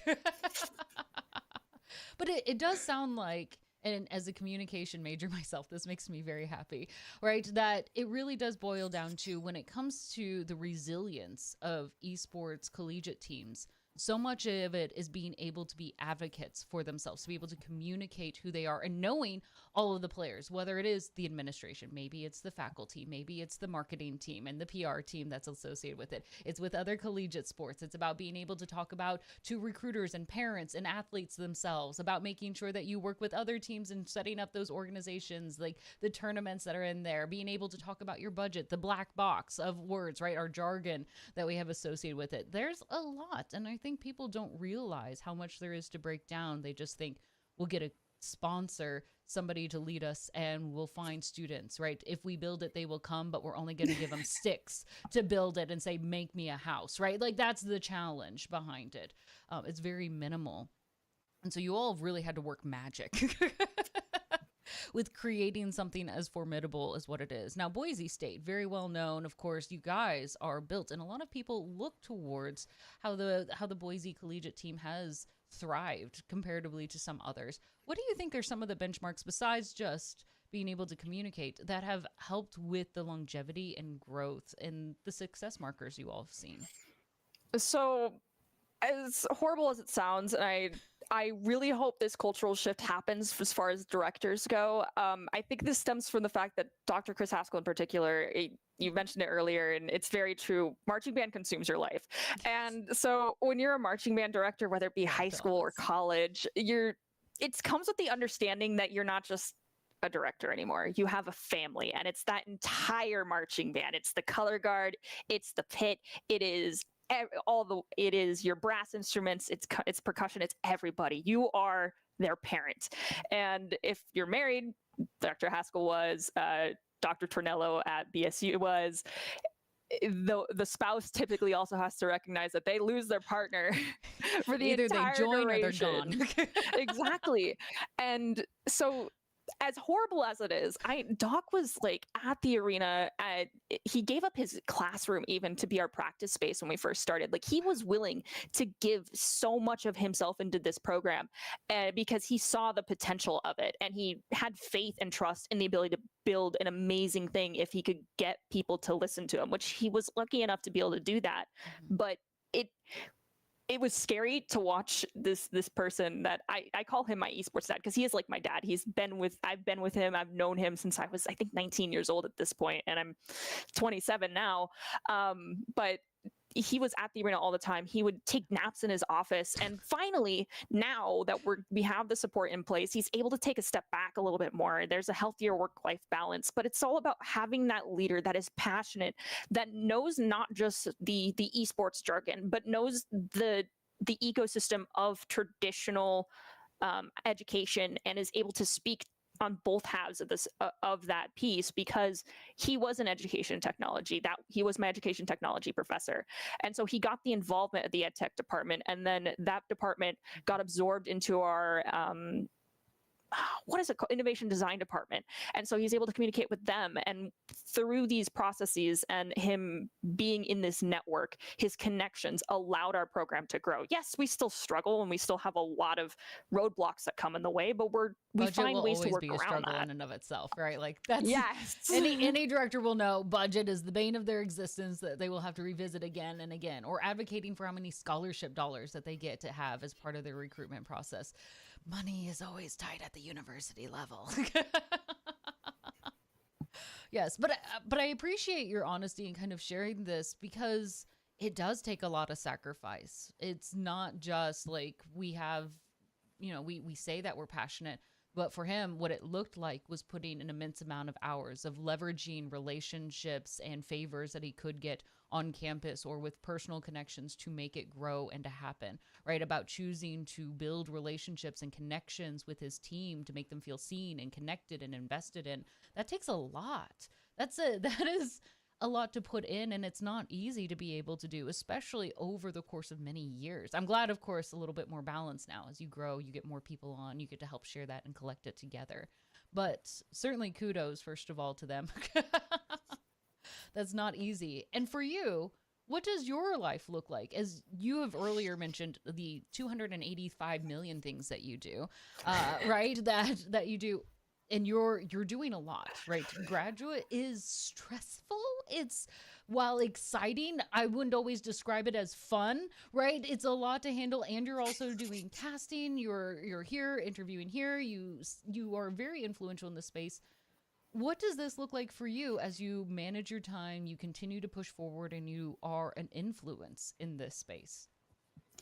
But it does sound like, and as a communication major myself, this makes me very happy, right? That it really does boil down to, when it comes to the resilience of esports collegiate teams, so much of it is being able to be advocates for themselves, to be able to communicate who they are, and knowing all of the players, whether it is the administration, maybe it's the faculty, maybe it's the marketing team and the PR team that's associated with it. It's with other collegiate sports. It's about being able to talk about to recruiters and parents and athletes themselves, about making sure that you work with other teams and setting up those organizations, like the tournaments that are in there, being able to talk about your budget, the black box of words, right? Our jargon that we have associated with it. There's a lot. And I think people don't realize how much there is to break down. They just think we'll get a sponsor, somebody to lead us, and we'll find students, right? If we build it, they will come, but we're only going to give them sticks to build it and say, make me a house, right? Like, that's the challenge behind it. It's very minimal. And so you all really had to work magic with creating something as formidable as what it is. Now, Boise State, very well known, of course, you guys are built, and a lot of people look towards how the Boise collegiate team has thrived comparatively to some others. What do you think are some of the benchmarks, besides just being able to communicate, that have helped with the longevity and growth and the success markers you all have seen? So, as horrible as it sounds, and I really hope this cultural shift happens as far as directors go. I think this stems from the fact that Dr. Chris Haskell in particular, you mentioned it earlier, and it's very true. Marching band consumes your life. And so when you're a marching band director, whether it be high school or college, it comes with the understanding that you're not just a director anymore. You have a family, and it's that entire marching band. It's the color guard, it's the pit, it is it is your brass instruments, it's percussion, it's everybody. You are their parent. And if you're married, Dr. Haskell was, Dr. Tornello at BSU was, the spouse typically also has to recognize that they lose their partner for the either entire they join duration. Or they're gone. Exactly. And so, as horrible as it is, Doc was like at the arena. He gave up his classroom even to be our practice space when we first started. Like, he was willing to give so much of himself into this program because he saw the potential of it, and he had faith and trust in the ability to build an amazing thing if he could get people to listen to him, which he was lucky enough to be able to do that. Mm-hmm. But it was scary to watch this person that I call him my esports dad, because he is like my dad. I've been with him. I've known him since I was, I think, 19 years old at this point, and I'm 27 now. But he was at the arena all the time. He would take naps in his office. And finally, now that we have the support in place, he's able to take a step back a little bit more. There's a healthier work-life balance, but it's all about having that leader that is passionate, that knows not just the esports jargon, but knows the ecosystem of traditional education, and is able to speak on both halves of that piece, because he was in education technology. He was my education technology professor, and so he got the involvement of the ed tech department, and then that department got absorbed into our what is it called? Innovation design department. And so he's able to communicate with them, and through these processes and him being in this network, his connections allowed our program to grow. Yes, we still struggle, and we still have a lot of roadblocks that come in the way, but we find ways to work around that. Budget will always be a struggle in and of itself, right? Like, that's, yes. Any director will know budget is the bane of their existence, that they will have to revisit again and again, or advocating for how many scholarship dollars that they get to have as part of their recruitment process. Money is always tight at the university level. Yes, but I appreciate your honesty and kind of sharing this, because it does take a lot of sacrifice. It's not just like we have, we say that we're passionate. But for him, what it looked like was putting an immense amount of hours of leveraging relationships and favors that he could get on campus or with personal connections to make it grow and to happen, right? About choosing to build relationships and connections with his team to make them feel seen and connected and invested in. That takes a lot. That is a lot to put in, and it's not easy to be able to do, especially over the course of many years. I'm glad, of course, a little bit more balance now. As you grow, you get more people on, you get to help share that and collect it together. But certainly kudos, first of all, to them. That's not easy. And for you, what does your life look like? As you have earlier mentioned, the 285 million things that you do, right? That you do. And you're doing a lot, right? Graduate is stressful. It's, while exciting, I wouldn't always describe it as fun, right? It's a lot to handle, and you're also doing casting. You're here interviewing here. You are very influential in this space. What does this look like for you as you manage your time, you continue to push forward, and you are an influence in this space?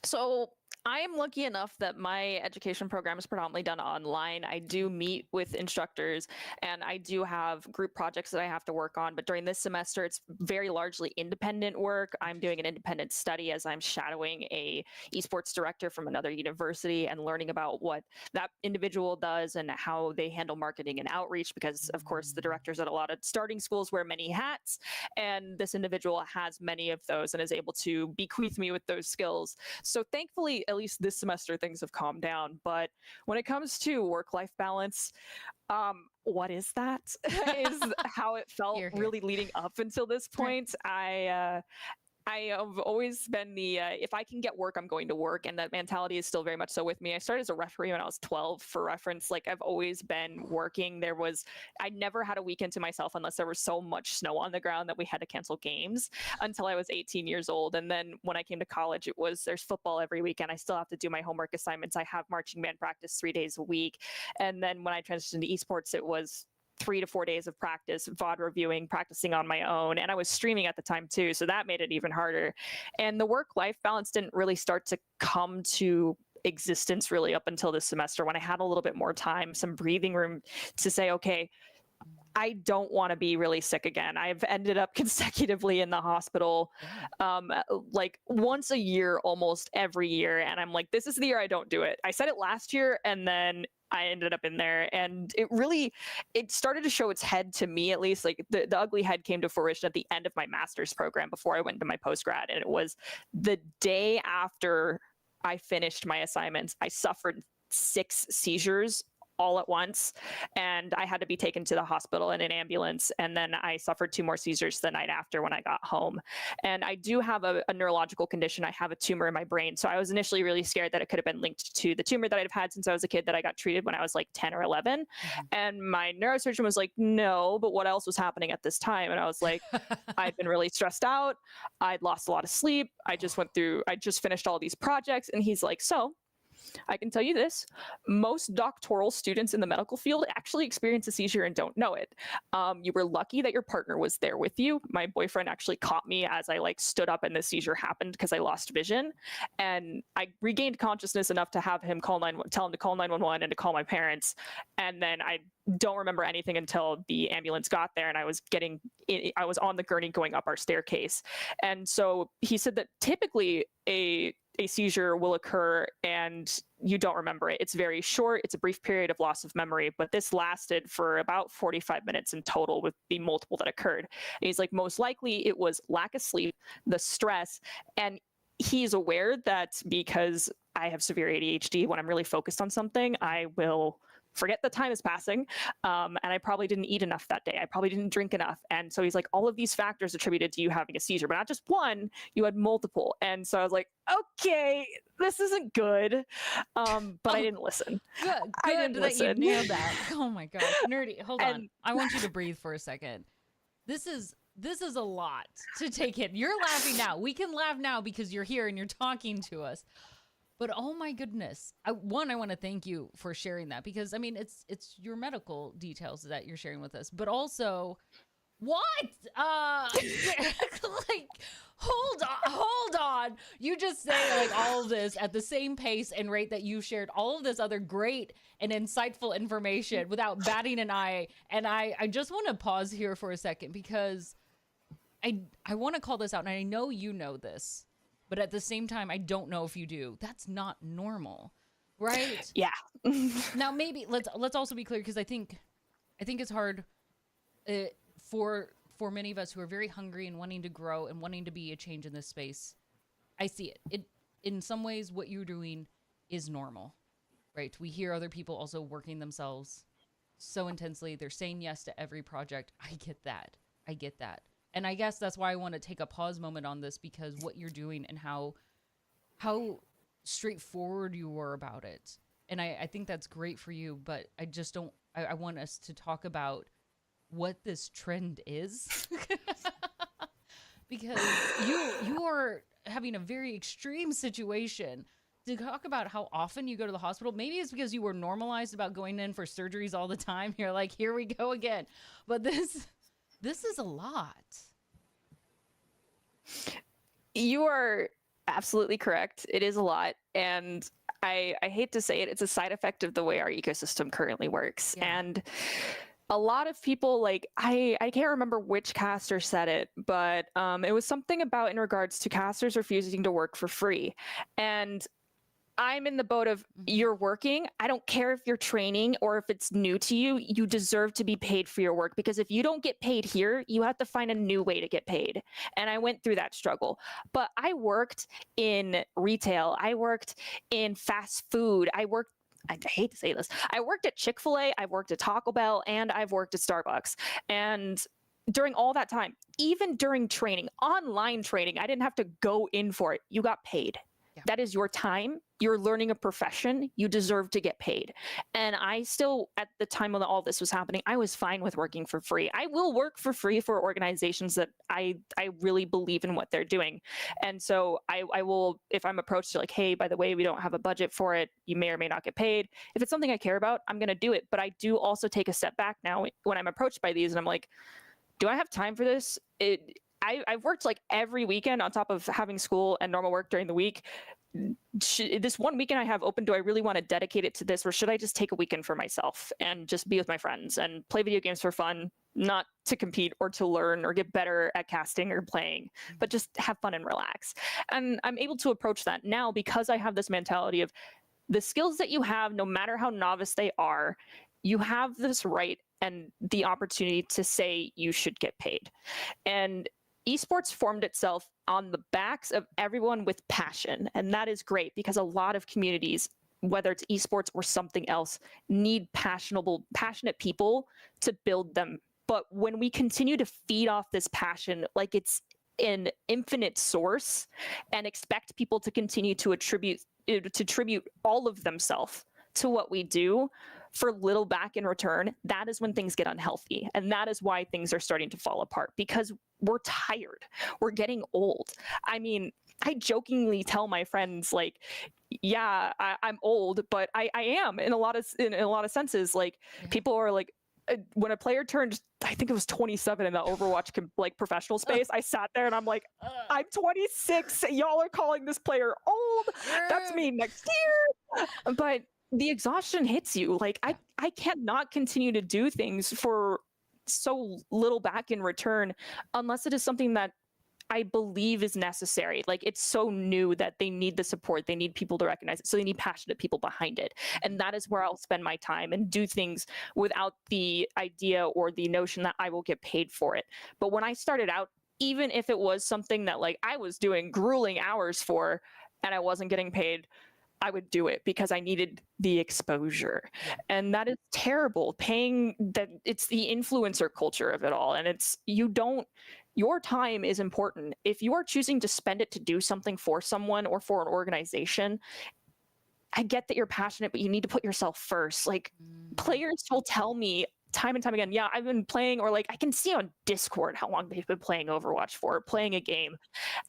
So I am lucky enough that my education program is predominantly done online. I do meet with instructors, and I do have group projects that I have to work on. But during this semester, it's very largely independent work. I'm doing an independent study as I'm shadowing a esports director from another university and learning about what that individual does and how they handle marketing and outreach, because of course the directors at a lot of starting schools wear many hats, and this individual has many of those and is able to bequeath me with those skills. So thankfully, at least this semester, things have calmed down. But when it comes to work-life balance, what is that? Is how it felt really leading up until this point. I have always been the, if I can get work, I'm going to work. And that mentality is still very much so with me. I started as a referee when I was 12, for reference. Like, I've always been working. I never had a weekend to myself unless there was so much snow on the ground that we had to cancel games until I was 18 years old. And then when I came to college, there's football every weekend. I still have to do my homework assignments. I have marching band practice 3 days a week. And then when I transitioned to esports, it was 3 to 4 days of practice, VOD reviewing, practicing on my own. And I was streaming at the time too, so that made it even harder. And the work-life balance didn't really start to come to existence really up until this semester, when I had a little bit more time, some breathing room to say, okay, I don't want to be really sick again. I've ended up consecutively in the hospital like once a year, almost every year. And I'm like, this is the year I don't do it. I said it last year, and then I ended up in there, and it started to show its head to me, at least. Like the ugly head came to fruition at the end of my master's program before I went to my postgrad. And it was the day after I finished my assignments, I suffered 6 seizures all at once, and I had to be taken to the hospital in an ambulance. And then I suffered 2 more seizures the night after when I got home. And I do have a neurological condition. I have a tumor in my brain. So I was initially really scared that it could have been linked to the tumor that I'd have had since I was a kid, that I got treated when I was like 10 or 11. And my neurosurgeon was like, no, but what else was happening at this time? And I was like, I'd been really stressed out. I'd lost a lot of sleep. I just finished all these projects. And he's like, so I can tell you this: most doctoral students in the medical field actually experience a seizure and don't know it. You were lucky that your partner was there with you. My boyfriend actually caught me as I stood up and the seizure happened, because I lost vision, and I regained consciousness enough to have him tell him to call 911 and to call my parents. And then I don't remember anything until the ambulance got there, and I was on the gurney going up our staircase. And so he said that typically a seizure will occur and you don't remember it. It's very short. It's a brief period of loss of memory, but this lasted for about 45 minutes in total, with the multiple that occurred. And he's like, most likely it was lack of sleep, the stress, and he's aware that because I have severe ADHD, when I'm really focused on something, I will forget the time is passing. And I probably didn't eat enough that day. I probably didn't drink enough. And so he's like, all of these factors attributed to you having a seizure, but not just one, you had multiple. And so I was like, okay, this isn't good. But I didn't listen. Good I didn't listen. You nailed that. Oh my gosh. Nerdy, hold on. I want you to breathe for a second. This is a lot to take in. You're laughing now. We can laugh now because you're here and you're talking to us. But oh my goodness. I want to thank you for sharing that, because I mean, it's your medical details that you're sharing with us, but also what? Like, hold on. You just say like all of this at the same pace and rate that you shared all of this other great and insightful information without batting an eye. And I just want to pause here for a second because I want to call this out, and I know you know this, but at the same time, I don't know if you do. That's not normal, right? Yeah. Now, maybe let's also be clear, because I think it's hard for many of us who are very hungry and wanting to grow and wanting to be a change in this space. I see it. In some ways, what you're doing is normal, right? We hear other people also working themselves so intensely. They're saying yes to every project. I get that. And I guess that's why I want to take a pause moment on this, because what you're doing and how straightforward you were about it. And I think that's great for you, but I just don't, I want us to talk about what this trend is. Because you are having a very extreme situation. To talk about how often you go to the hospital, maybe it's because you were normalized about going in for surgeries all the time. You're like, here we go again. But this is a lot. You are absolutely correct. It is a lot. And I hate to say it, it's a side effect of the way our ecosystem currently works. Yeah. And a lot of people, like, I can't remember which caster said it, but it was something about in regards to casters refusing to work for free. And I'm in the boat of, you're working. I don't care if you're training or if it's new to you, you deserve to be paid for your work, because if you don't get paid here, you have to find a new way to get paid. And I went through that struggle. But I worked in retail. I worked in fast food. I hate to say this. I worked at Chick-fil-A, I've worked at Taco Bell, and I've worked at Starbucks. And during all that time, even during training, online training, I didn't have to go in for it. You got paid. Yeah. That is your time. You're learning a profession. You deserve to get paid. And I still, at the time when all this was happening, I was fine with working for free. I will work for free for organizations that I really believe in what they're doing. And so I will, if I'm approached to like, hey, by the way, we don't have a budget for it, you may or may not get paid. If it's something I care about, I'm going to do it. But I do also take a step back now when I'm approached by these and I'm like, do I have time for this? I've worked like every weekend on top of having school and normal work during the week. This one weekend I have open, do I really want to dedicate it to this, or should I just take a weekend for myself and just be with my friends and play video games for fun, not to compete or to learn or get better at casting or playing, but just have fun and relax? And I'm able to approach that now because I have this mentality of the skills that you have, no matter how novice they are, you have this right and the opportunity to say you should get paid. And esports formed itself on the backs of everyone with passion. And that is great, because a lot of communities, whether it's esports or something else, need passionate people to build them. But when we continue to feed off this passion like it's an infinite source and expect people to continue to attribute all of themselves to what we do for little back in return, that is when things get unhealthy. And that is why things are starting to fall apart, because we're tired. We're getting old. I mean, I jokingly tell my friends, like, yeah, I'm old, but I am in a lot of senses. Like, people are like, when a player turned, I think it was 27 in the Overwatch like professional space, I sat there and I'm like, I'm 26. Y'all are calling this player old. That's me next year. But the exhaustion hits you. Like, I cannot continue to do things for so little back in return unless it is something that I believe is necessary. Like, it's so new that they need the support. They need people to recognize it. So they need passionate people behind it. And that is where I'll spend my time and do things without the idea or the notion that I will get paid for it. But when I started out, even if it was something that like I was doing grueling hours for and I wasn't getting paid, I would do it because I needed the exposure. And that is terrible. Paying that, it's the influencer culture of it all. And it's, your time is important. If you are choosing to spend it to do something for someone or for an organization, I get that you're passionate, but you need to put yourself first. Like, players will tell me time and time again, yeah, I've been playing, or like I can see on Discord how long they've been playing Overwatch for, playing a game.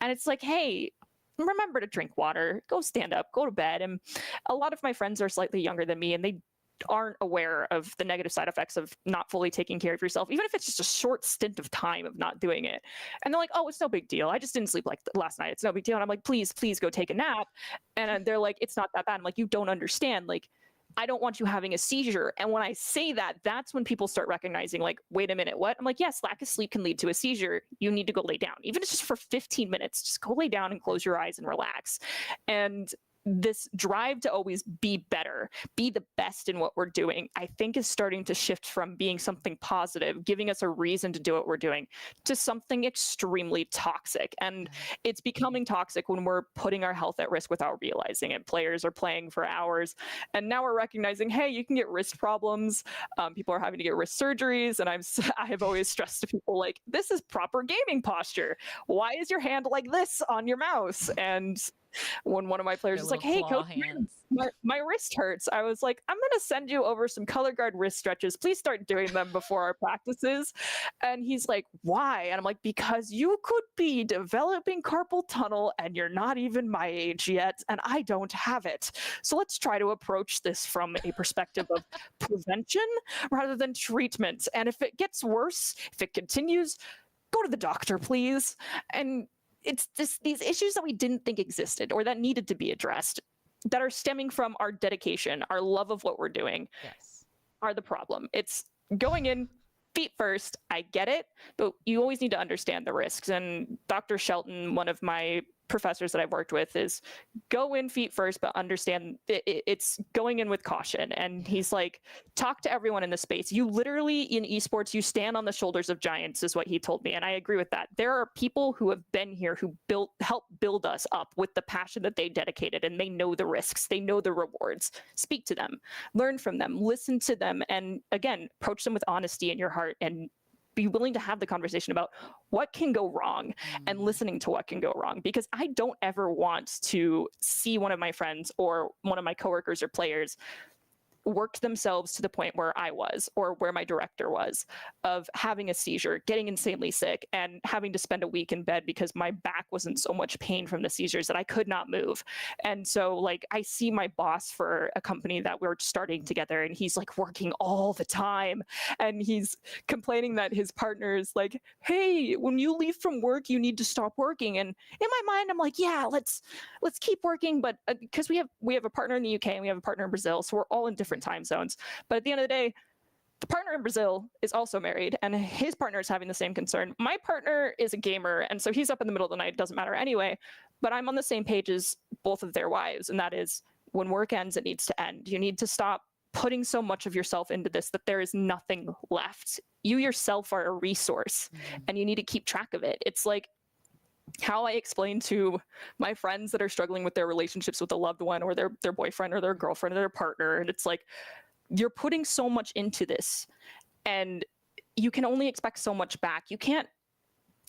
And it's like, hey, remember to drink water, go stand up, go to bed. And a lot of my friends are slightly younger than me, and aren't aware of the negative side effects of not fully taking care of yourself, even if it's just a short stint of time of not doing it. And they're like, oh, it's no big deal. I just didn't sleep like last night. It's no big deal. And I'm like, please go take a nap. And they're like, it's not that bad. I'm like, you don't understand. Like, I don't want you having a seizure. And when I say that, that's when people start recognizing, like, wait a minute, what? I'm like, yes, lack of sleep can lead to a seizure. You need to go lay down. Even if it's just for 15 minutes, just go lay down and close your eyes and relax. And this drive to always be better, be the best in what we're doing, I think is starting to shift from being something positive, giving us a reason to do what we're doing, to something extremely toxic. And it's becoming toxic when we're putting our health at risk without realizing it. Players are playing for hours, and now we're recognizing, hey, you can get wrist problems. People are having to get wrist surgeries. And I have always stressed to people, like, this is proper gaming posture. Why is your hand like this on your mouse? And when one of my players was like, hey, coach, my wrist hurts, I was like, I'm going to send you over some color guard wrist stretches. Please start doing them before our practices. And he's like, why? And I'm like, because you could be developing carpal tunnel and you're not even my age yet, and I don't have it. So let's try to approach this from a perspective of prevention rather than treatment. And if it gets worse, if it continues, go to the doctor, please. And it's these issues that we didn't think existed or that needed to be addressed, that are stemming from our dedication, our love of what we're doing, are the problem. It's going in feet first. I get it, but you always need to understand the risks. And Dr. Shelton, one of my professors that I've worked with, is go in feet first, but understand it's going in with caution. And he's like, talk to everyone in the space. You literally, in esports, you stand on the shoulders of giants, is what he told me. And I agree with that. There are people who have been here who helped build us up with the passion that they dedicated, and they know the risks, they know the rewards. Speak to them, learn from them, listen to them, and again, approach them with honesty in your heart, and be willing to have the conversation about what can go wrong and listening to what can go wrong. Because I don't ever want to see one of my friends or one of my coworkers or players worked themselves to the point where I was, or where my director was, of having a seizure, getting insanely sick, and having to spend a week in bed because my back was in so much pain from the seizures that I could not move. And so, like, I see my boss for a company that we're starting together, and he's like working all the time, and he's complaining that his partner is like, hey, when you leave from work, you need to stop working. And in my mind, I'm like, yeah, let's keep working. But because we have a partner in the UK and we have a partner in Brazil, so we're all in different time zones. But at the end of the day, the partner in Brazil is also married, and his partner is having the same concern. My partner is a gamer, and so he's up in the middle of the night. It doesn't matter anyway. But I'm on the same page as both of their wives, and that is, when work ends, it needs to end. You need to stop putting so much of yourself into this that there is nothing left. You yourself are a resource, and you need to keep track of it. It's like how I explain to my friends that are struggling with their relationships with a loved one, or their boyfriend or their girlfriend or their partner. And it's like, you're putting so much into this, and you can only expect so much back. You can't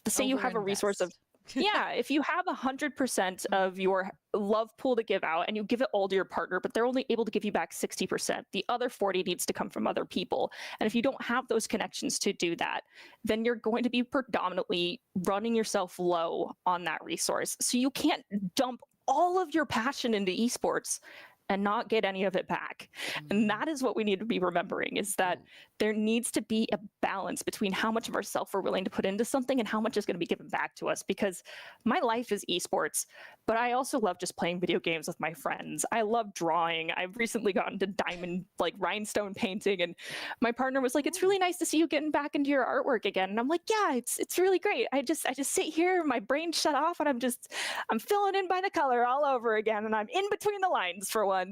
say you have a resource of, if you have 100% of your love pool to give out and you give it all to your partner, but they're only able to give you back 60%, the other 40 needs to come from other people. And if you don't have those connections to do that, then you're going to be predominantly running yourself low on that resource. So you can't dump all of your passion into esports and not get any of it back. And that is what we need to be remembering, is that there needs to be a balance between how much of ourself we're willing to put into something and how much is going to be given back to us. Because my life is esports, but I also love just playing video games with my friends. I love drawing. I've recently gotten to diamond, like, rhinestone painting, and my partner was like, it's really nice to see you getting back into your artwork again. And I'm like, yeah, it's really great. I just sit here, my brain shut off, and I'm filling in by the color all over again, and I'm in between the lines for once.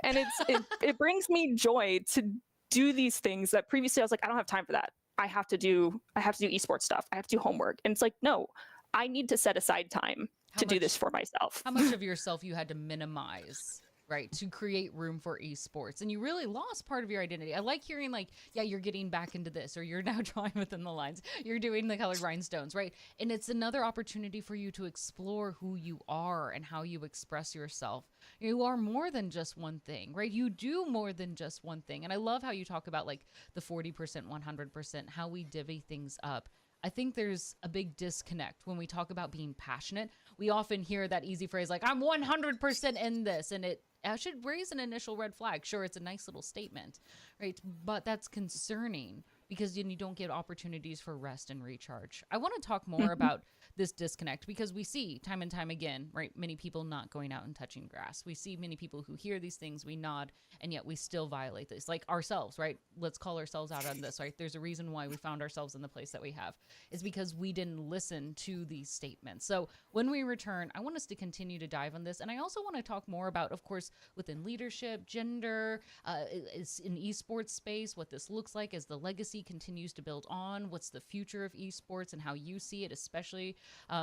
And it brings me joy to do these things that previously I was like, I don't have time for that. I have to do esports stuff. I have to do homework. And it's like, no, I need to set aside time to do this for myself. How much of yourself you had to minimize, right, to create room for esports, and you really lost part of your identity. I like hearing, like, yeah, you're getting back into this, or you're now drawing within the lines, you're doing the colored rhinestones, right? And it's another opportunity for you to explore who you are and how you express yourself. You are more than just one thing, right? You do more than just one thing. And I love how you talk about, like, the 40%, 100%, how we divvy things up. I think there's a big disconnect when we talk about being passionate. We often hear that easy phrase like, I'm 100% in this, and it should raise an initial red flag. Sure, it's a nice little statement, right? But that's concerning because then you don't get opportunities for rest and recharge. I want to talk more about this disconnect because we see time and time again, right? Many people not going out and touching grass. We see many people who hear these things, we nod, and yet we still violate this. Like ourselves, right? Let's call ourselves out on this, right? There's a reason why we found ourselves in the place that we have. Is because we didn't listen to these statements. So when we return, I want us to continue to dive on this. And I also want to talk more about, of course, within leadership, gender, in esports space, what this looks like as the legacy continues to build on, what's the future of esports and how you see it, especially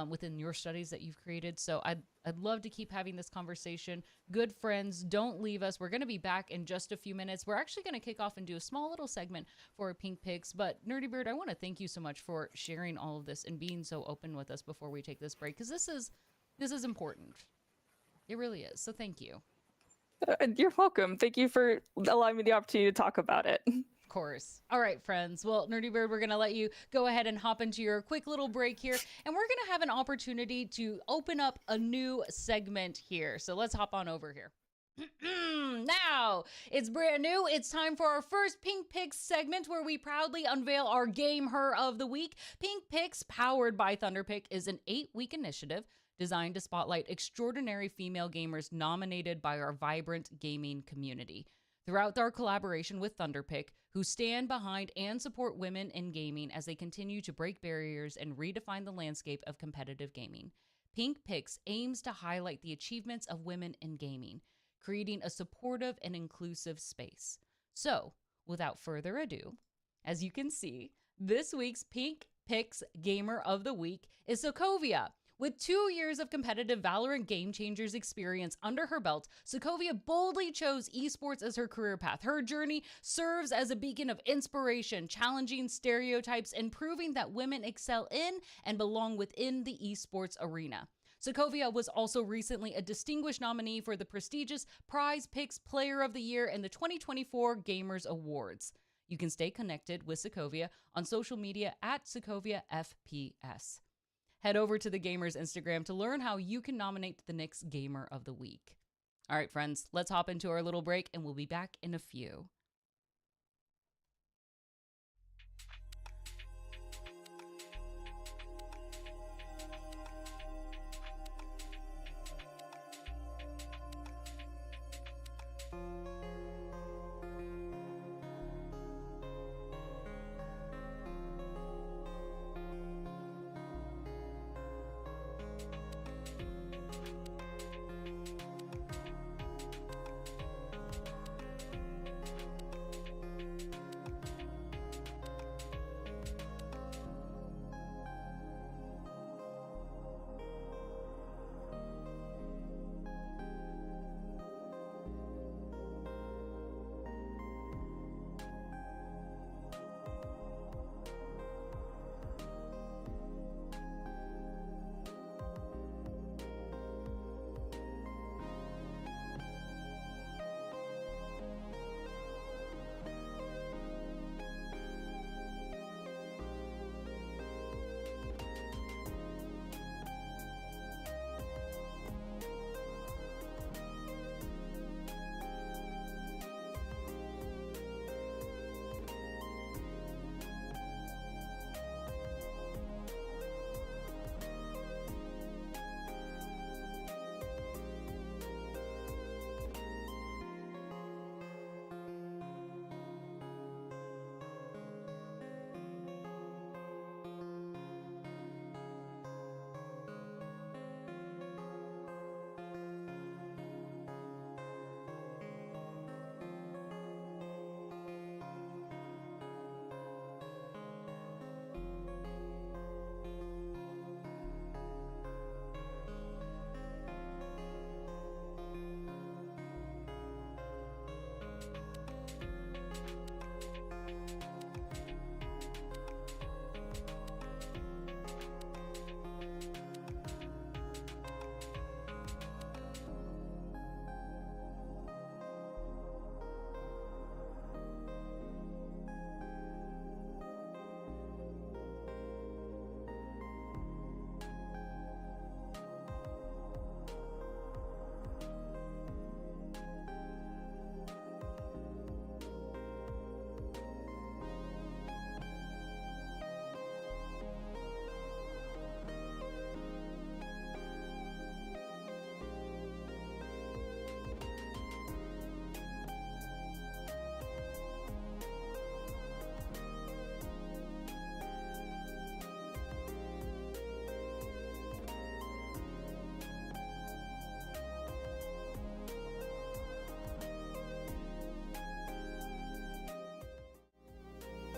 within your studies that you've created. So I'd love to keep having this conversation. Good friends, don't leave us. We're going to be back in just a few minutes. We're actually going to kick off and do a small little segment for Pink Picks. But Nerdy Bird, I want to thank you so much for sharing all of this and being so open with us before we take this break, because this is important. It really is. So thank you. You're welcome. Thank you for allowing me the opportunity to talk about it. Of course. All right, friends. Well, Nerdy Bird, we're going to let you go ahead and hop into your quick little break here. And we're going to have an opportunity to open up a new segment here. So let's hop on over here. Now, it's brand new. It's time for our first Pink Picks segment where we proudly unveil our Gamer of the Week. Pink Picks, powered by Thunderpick, is an 8-week initiative designed to spotlight extraordinary female gamers nominated by our vibrant gaming community. Throughout our collaboration with Thunderpick, who stand behind and support women in gaming as they continue to break barriers and redefine the landscape of competitive gaming, Pink Picks aims to highlight the achievements of women in gaming, creating a supportive and inclusive space. So, without further ado, as you can see, this week's Pink Picks Gamer of the Week is Sokovia. With 2 years of competitive Valorant Game Changers experience under her belt, Sokovia boldly chose esports as her career path. Her journey serves as a beacon of inspiration, challenging stereotypes and proving that women excel in and belong within the esports arena. Sokovia was also recently a distinguished nominee for the prestigious Prize Picks Player of the Year in the 2024 Gamers Awards. You can stay connected with Sokovia on social media at Sokovia FPS. Head over to the Gamer's Instagram to learn how you can nominate the next Gamer of the Week. All right, friends, let's hop into our little break and we'll be back in a few.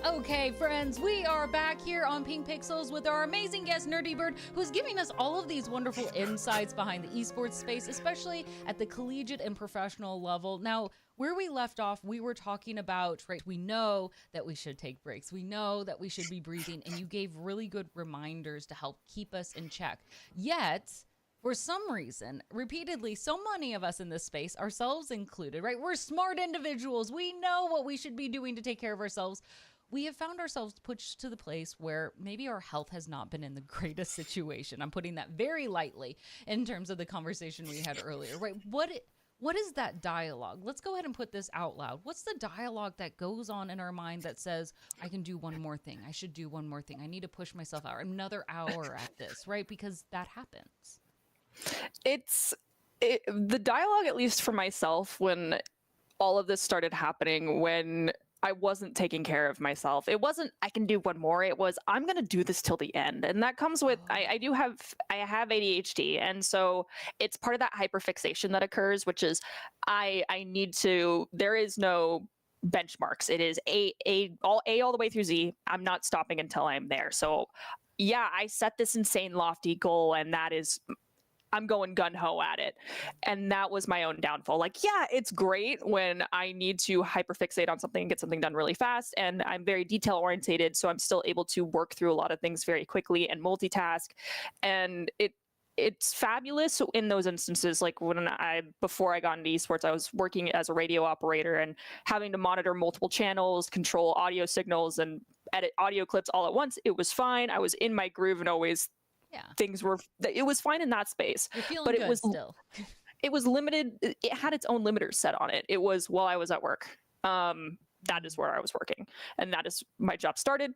Okay, friends, we are back here on Pink Pixels with our amazing guest, Nerdy Bird, who's giving us all of these wonderful insights behind the esports space, especially at the collegiate and professional level. Now, where we left off, we were talking about, right, we know that we should take breaks. We know that we should be breathing, and you gave really good reminders to help keep us in check. Yet, for some reason, repeatedly, so many of us in this space, ourselves included, right? We're smart individuals. We know what we should be doing to take care of ourselves. We have found ourselves pushed to the place where maybe our health has not been in the greatest situation. I'm putting that very lightly in terms of the conversation we had earlier, right? What is that dialogue? Let's go ahead and put this out loud. What's the dialogue that goes on in our mind that says, I can do one more thing. I should do one more thing. I need to push myself out another hour at this, right? Because that happens. The dialogue, at least for myself, when all of this started happening, when I wasn't taking care of myself. It wasn't, I can do one more. It was, I'm going to do this till the end. And that comes with, I have ADHD. And so it's part of that hyperfixation that occurs, which is I need to, there is no benchmarks. It is all the way through Z. I'm not stopping until I'm there. So yeah, I set this insane lofty goal, and that is, I'm going gung-ho at it. And that was my own downfall. Like, yeah, it's great when I need to hyperfixate on something and get something done really fast. And I'm very detail orientated, so I'm still able to work through a lot of things very quickly and multitask. And it's fabulous in those instances. Like before I got into esports, I was working as a radio operator and having to monitor multiple channels, control audio signals, and edit audio clips all at once. It was fine. I was in my groove, and always it was fine in that space. You're feeling but good it was still. It was limited. It had its own limiters set on it. It was while I was at work. That is where I was working, and that is my job started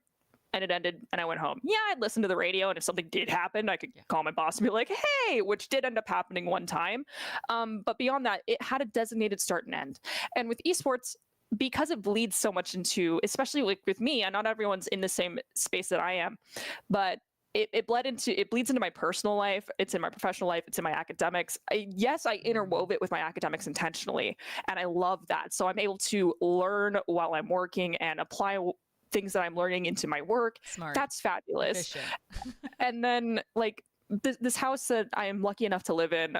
and it ended, and I went home. Yeah, I'd listen to the radio, and if something did happen, I could call my boss and be like, hey, which did end up happening one time. But beyond that, it had a designated start and end. And with esports, because it bleeds so much into, especially like with me, and not everyone's in the same space that I am, but it bleeds into my personal life. It's in my professional life. It's in my academics. I interwove it with my academics intentionally, and I love that. So I'm able to learn while I'm working and apply things that I'm learning into my work. Smart. That's fabulous. And then like this house that I am lucky enough to live in,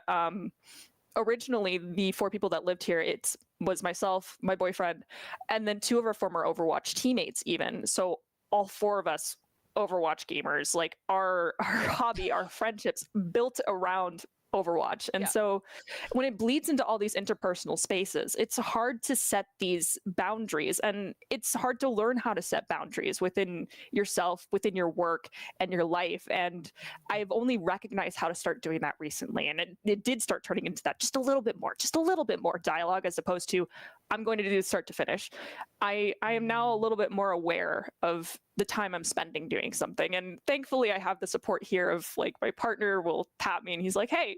originally the 4 people that lived here, it was myself, my boyfriend, and then 2 of our former Overwatch teammates even. So all 4 of us Overwatch gamers, like our hobby, our friendships built around Overwatch. And so when it bleeds into all these interpersonal spaces, it's hard to set these boundaries, and it's hard to learn how to set boundaries within yourself, within your work and your life. And I've only recognized how to start doing that recently. And it did start turning into that just a little bit more dialogue, as opposed to I'm going to do start to finish. I am now a little bit more aware of the time I'm spending doing something. And thankfully I have the support here of like my partner will tap me and he's like, hey,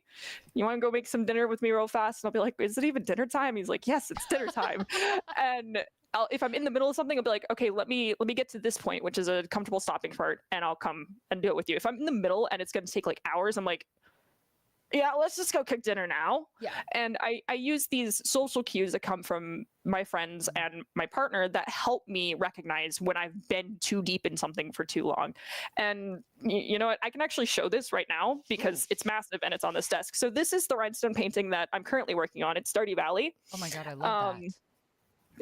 you want to go make some dinner with me real fast? And I'll be like, is it even dinner time? He's like, yes, it's dinner time. And if I'm in the middle of something, I'll be like, okay, let me get to this point, which is a comfortable stopping part, and I'll come and do it with you. If I'm in the middle and it's going to take like hours, I'm like, yeah, let's just go cook dinner now. Yeah. And I use these social cues that come from my friends and my partner that help me recognize when I've been too deep in something for too long. And you know what? I can actually show this right now because it's massive and it's on this desk. So this is the rhinestone painting that I'm currently working on. It's Stardew Valley. Oh my God, I love that.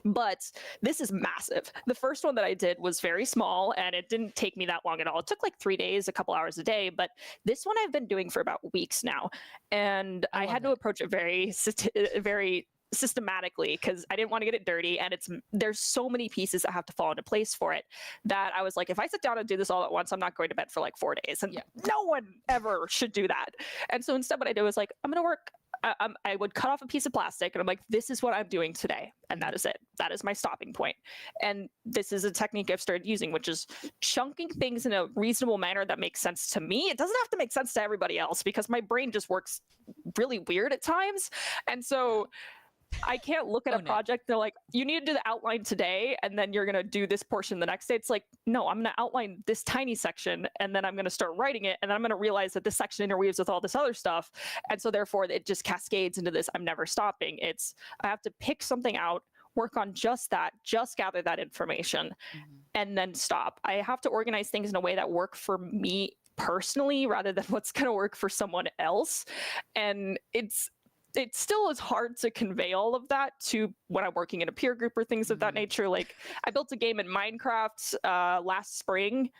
But this is massive. The first one that I did was very small, and it didn't take me that long at all. It took like 3 days, a couple hours a day. But this one I've been doing for about weeks now. And I had to approach it very systematically because I didn't want to get it dirty, and there's so many pieces that have to fall into place for it that I was like, if I sit down and do this all at once, I'm not going to bed for like 4 days, and no one ever should do that. And so instead what I did was like, I'm gonna work. I would cut off a piece of plastic and I'm like, this is what I'm doing today. And that is it. That is my stopping point. And this is a technique I've started using, which is chunking things in a reasonable manner that makes sense to me. It doesn't have to make sense to everybody else because my brain just works really weird at times. And so I can't look at a project. They're like, you need to do the outline today, and then you're going to do this portion the next day. It's like, no, I'm going to outline this tiny section, and then I'm going to start writing it, and then I'm going to realize that this section interweaves with all this other stuff. And so therefore, it just cascades into this I'm never stopping. I have to pick something out work on just that, just gather that information, and then stop. I have to organize things in a way that work for me personally rather than what's going to work for someone else. And it still is hard to convey all of that to when I'm working in a peer group or things of that nature. Like, I built a game in Minecraft last spring,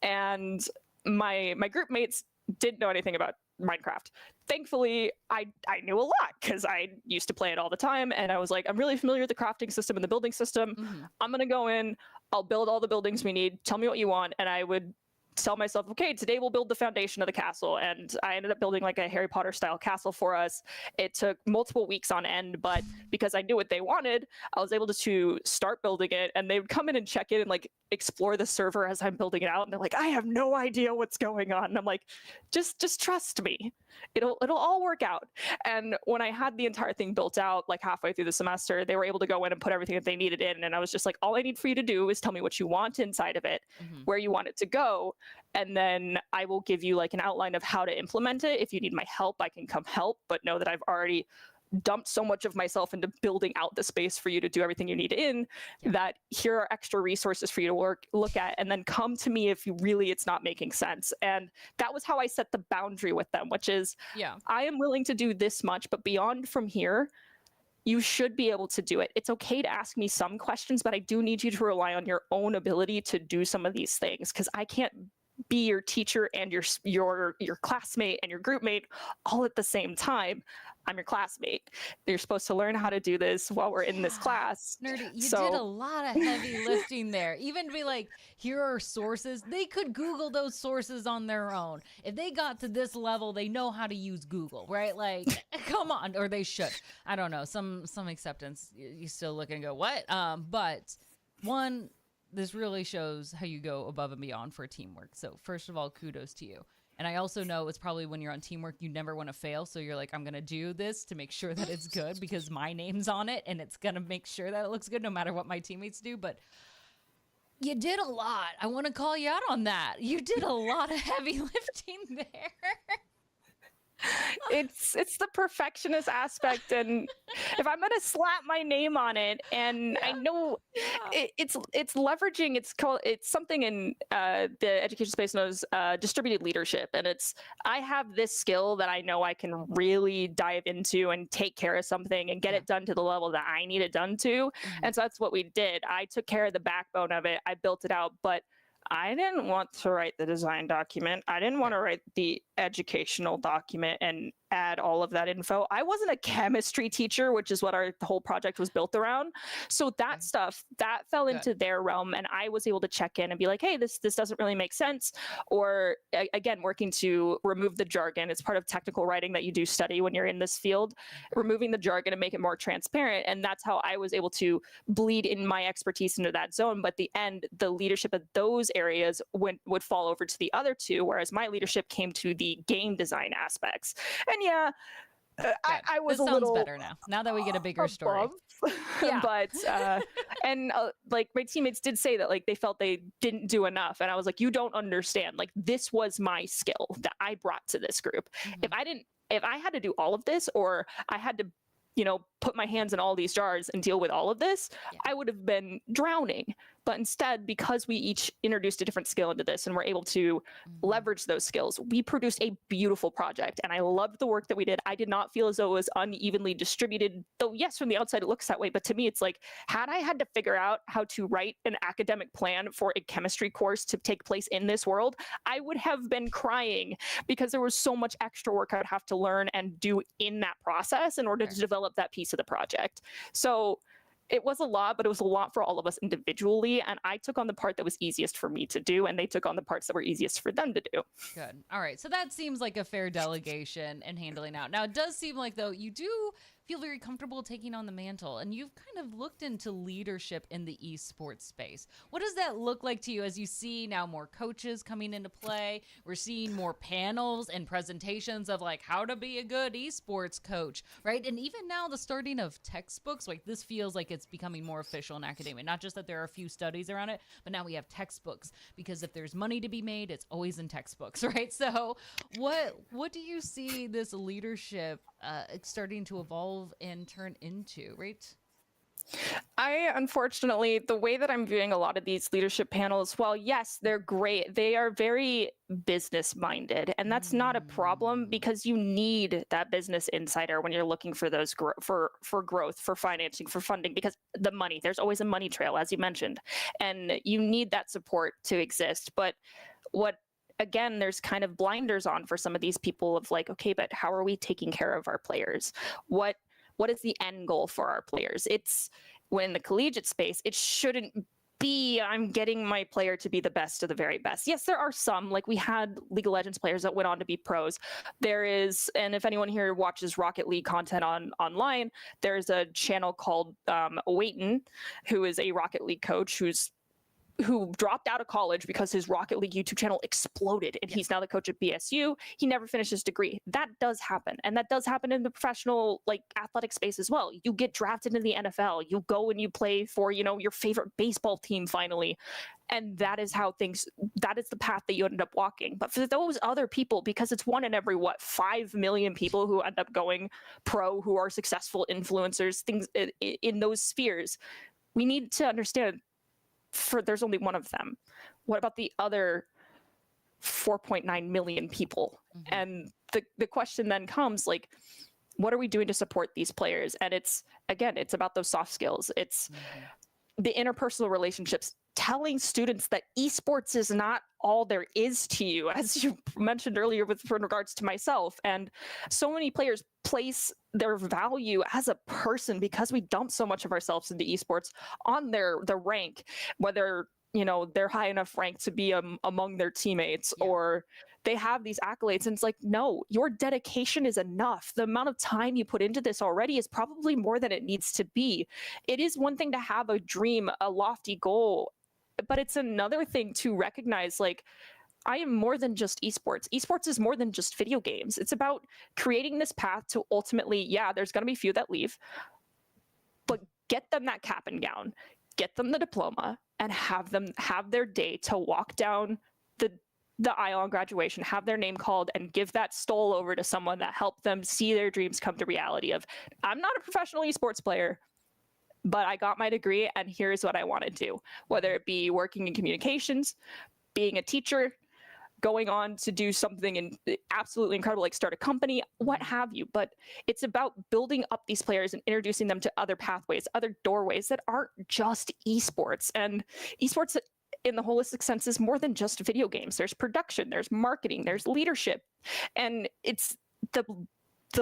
and my group mates didn't know anything about Minecraft. Thankfully, I knew a lot because I used to play it all the time, and I was like, I'm really familiar with the crafting system and the building system. I'm gonna go in, I'll build all the buildings we need, tell me what you want, and I would tell myself, okay, today we'll build the foundation of the castle. And I ended up building like a Harry Potter style castle for us. It took multiple weeks on end, but because I knew what they wanted, I was able to start building it, and they would come in and check in and like explore the server as I'm building it out. And they're like, I have no idea what's going on. And I'm like, just trust me. It'll all work out. And when I had the entire thing built out, like halfway through the semester, they were able to go in and put everything that they needed in. And I was just like, all I need for you to do is tell me what you want inside of it, where you want it to go. And then I will give you like an outline of how to implement it. If you need my help, I can come help, but know that I've already dumped so much of myself into building out the space for you to do everything you need in, that here are extra resources for you to look at, and then come to me if it's not making sense. And that was how I set the boundary with them, which is, I am willing to do this much, but beyond from here, you should be able to do it. It's okay to ask me some questions, but I do need you to rely on your own ability to do some of these things, because I can't be your teacher and your classmate and your group mate all at the same time. I'm your classmate. You're supposed to learn how to do this while we're in this class. Nerdy, you did a lot of heavy lifting there. Even to be like, here are sources. They could Google those sources on their own. If they got to this level, they know how to use Google, right? Like, come on, or they should. I don't know. Some acceptance. You still look and go, what? But one, this really shows how you go above and beyond for teamwork. So first of all, kudos to you. And I also know it's probably when you're on teamwork, you never want to fail. So you're like, I'm going to do this to make sure that it's good because my name's on it and it's going to make sure that it looks good no matter what my teammates do. But you did a lot. I want to call you out on that. You did a lot of heavy lifting there. It's the perfectionist aspect, and if I'm gonna slap my name on it, and I know it's leveraging, it's something in the education space known as distributed leadership, and I have this skill that I know I can really dive into and take care of something and get it done to the level that I need it done to, and so that's what we did. I took care of the backbone of it. I built it out, but I didn't want to write the design document. I didn't want to write the educational document and add all of that info. I wasn't a chemistry teacher, which is what our whole project was built around. So that stuff, that fell into their realm, and I was able to check in and be like, hey, this doesn't really make sense. Or again, working to remove the jargon. It's part of technical writing that you do study when you're in this field, removing the jargon and make it more transparent. And that's how I was able to bleed in my expertise into that zone. But at the end, the leadership of those areas would fall over to the other two, whereas my leadership came to the game design aspects. And I was this a little better now that we get a bigger story. But like my teammates did say that like they felt they didn't do enough, and I was like, you don't understand. Like, this was my skill that I brought to this group. If I had to do all of this, or I had to put my hands in all these jars and deal with all of this, I would have been drowning. But instead, because we each introduced a different skill into this and were able to leverage those skills, we produced a beautiful project. And I loved the work that we did. I did not feel as though it was unevenly distributed, though yes, from the outside it looks that way. But to me, it's like, had I had to figure out how to write an academic plan for a chemistry course to take place in this world, I would have been crying, because there was so much extra work I would have to learn and do in that process in order to develop that piece of the project. So it was a lot, but it was a lot for all of us individually. And I took on the part that was easiest for me to do, and they took on the parts that were easiest for them to do. Good. All right. So that seems like a fair delegation and handling out. Now, it does seem like, though, you do feel very comfortable taking on the mantle, and you've kind of looked into leadership in the esports space. What does that look like to you as you see now more coaches coming into play? We're seeing more panels and presentations of like how to be a good esports coach, right? And even now the starting of textbooks, like this feels like it's becoming more official in academia. Not just that there are a few studies around it, but now we have textbooks, because if there's money to be made, it's always in textbooks, right? So what do you see this leadership starting to evolve and turn into, right? Unfortunately, the way that I'm viewing a lot of these leadership panels, while yes, they're great, they are very business minded. And that's not a problem because you need that business insider when you're looking for those for growth, for financing, for funding, because the money, there's always a money trail, as you mentioned, and you need that support to exist. But again, there's kind of blinders on for some of these people of like, okay, but how are we taking care of our players? What is the end goal for our players? It's when the collegiate space, it shouldn't be I'm getting my player to be the best of the very best. Yes, there are some, like we had League of Legends players that went on to be pros. There is, and if anyone here watches Rocket League content online, there's a channel called Waiton, who is a Rocket League coach who dropped out of college because his Rocket League YouTube channel exploded, and he's now the coach at BSU. He never finished his degree. That does happen, and that does happen in the professional, like, athletic space as well. You get drafted into the NFL, you go and you play for, your favorite baseball team finally, and that is the path that you ended up walking. But for those other people, because it's one in every 5 million people who end up going pro, who are successful influencers, things in those spheres, we need to understand there's only one of them. What about the other 4.9 million people? Mm-hmm. And the question then comes, like, what are we doing to support these players? And it's about those soft skills. It's the interpersonal relationships, telling students that esports is not all there is to you, as you mentioned earlier with regards to myself. And so many players place their value as a person, because we dump so much of ourselves into esports, on their rank, whether they're high enough rank to be among their teammates, or they have these accolades. And it's like, no, your dedication is enough. The amount of time you put into this already is probably more than it needs to be. It is one thing to have a dream, a lofty goal, but it's another thing to recognize, like, I am more than just esports. Esports is more than just video games. It's about creating this path to ultimately, there's going to be few that leave, but get them that cap and gown, get them the diploma, and have them have their day to walk down the aisle on graduation, have their name called, and give that stole over to someone that helped them see their dreams come to reality of, I'm not a professional esports player, but I got my degree and here's what I want to do. Whether it be working in communications, being a teacher, going on to do something absolutely incredible, like start a company, what have you. But it's about building up these players and introducing them to other pathways, other doorways that aren't just esports. And esports in the holistic sense is more than just video games. There's production, there's marketing, there's leadership. And it's the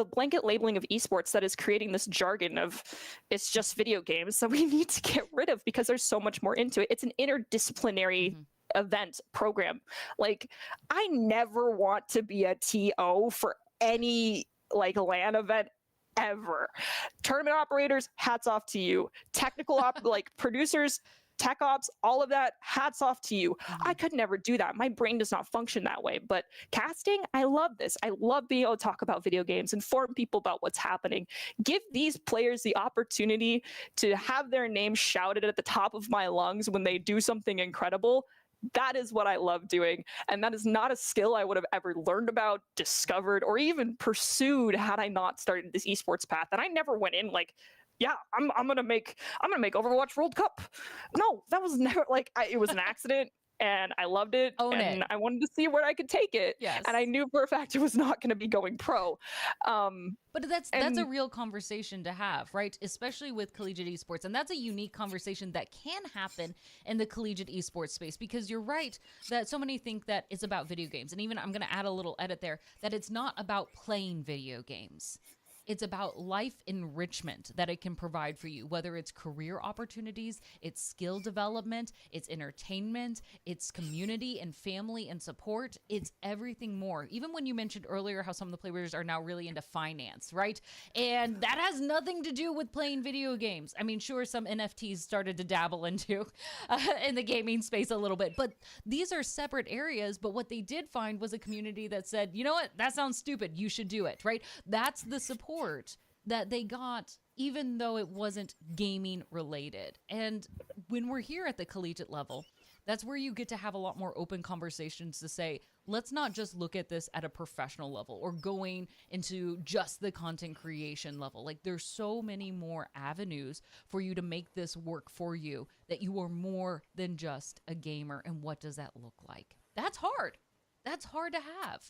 blanket labeling of esports that is creating this jargon of it's just video games that we need to get rid of, because there's so much more into it. It's an interdisciplinary event program. Like, I never want to be a TO for any like LAN event ever. Tournament operators, hats off to you. Technical like producers, tech ops, all of that, hats off to you. I could never do that. My brain does not function that way. But casting, I love this. I love being able to talk about video games, inform people about what's happening, give these players the opportunity to have their name shouted at the top of my lungs when they do something incredible. That is what I love doing. And that is not a skill I would have ever learned about, discovered, or even pursued had I not started this esports path. And I never went in like, I'm gonna make Overwatch World Cup. No, that was never like, it was an accident, and I loved it. I wanted to see where I could take it. Yes. And I knew for a fact it was not going to be going pro. But that's a real conversation to have, right? Especially with collegiate esports. And that's a unique conversation that can happen in the collegiate esports space, because you're right that so many think that it's about video games. And even I'm going to add a little edit there, that it's not about playing video games. It's about life enrichment that it can provide for you, whether it's career opportunities, it's skill development, it's entertainment, it's community and family and support. It's everything more. Even when you mentioned earlier how some of the players are now really into finance, right? And that has nothing to do with playing video games. I mean, sure, some NFTs started to dabble into in the gaming space a little bit, but these are separate areas. But what they did find was a community that said, you know what, that sounds stupid, you should do it, right? That's the support that they got, even though it wasn't gaming related. And when we're here at the collegiate level, that's where you get to have a lot more open conversations to say, let's not just look at this at a professional level or going into just the content creation level. Like, there's so many more avenues for you to make this work for you, that you are more than just a gamer. And what does that look like? That's hard. That's hard to have.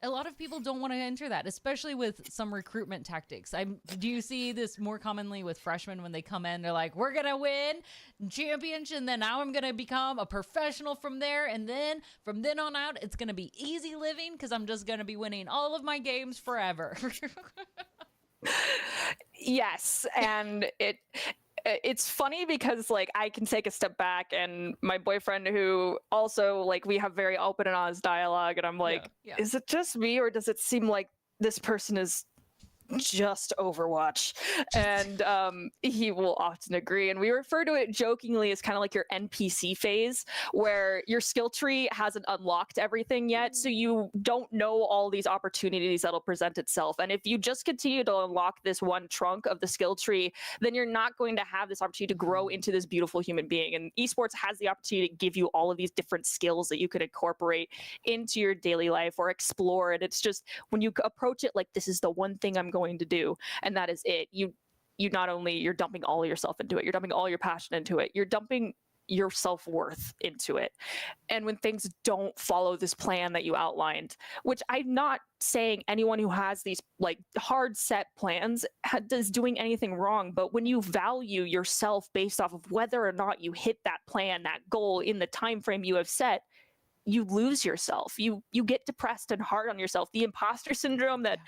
A lot of people don't want to enter that, especially with some recruitment tactics. Do you see this more commonly with freshmen when they come in? They're like, we're going to win championship, and then now I'm going to become a professional from there. And then from then on out, it's going to be easy living because I'm just going to be winning all of my games forever. Yes. And it's funny because like I can take a step back, and my boyfriend, who also like we have very open and honest dialogue, and I'm like, is it just me, or does it seem like this person is just Overwatch? And he will often agree, and we refer to it jokingly as kind of like your NPC phase, where your skill tree hasn't unlocked everything yet, so you don't know all these opportunities that'll present itself. And if you just continue to unlock this one trunk of the skill tree, then you're not going to have this opportunity to grow into this beautiful human being. And esports has the opportunity to give you all of these different skills that you could incorporate into your daily life or explore. And it's just, when you approach it like, this is the one thing I'm going to do, and that is it, you not only, you're dumping all of yourself into it, you're dumping all your passion into it, you're dumping your self-worth into it. And when things don't follow this plan that you outlined, which I'm not saying anyone who has these like hard set plans is doing anything wrong, but when you value yourself based off of whether or not you hit that plan, that goal in the time frame you have set, you lose yourself. You get depressed and hard on yourself. The imposter syndrome that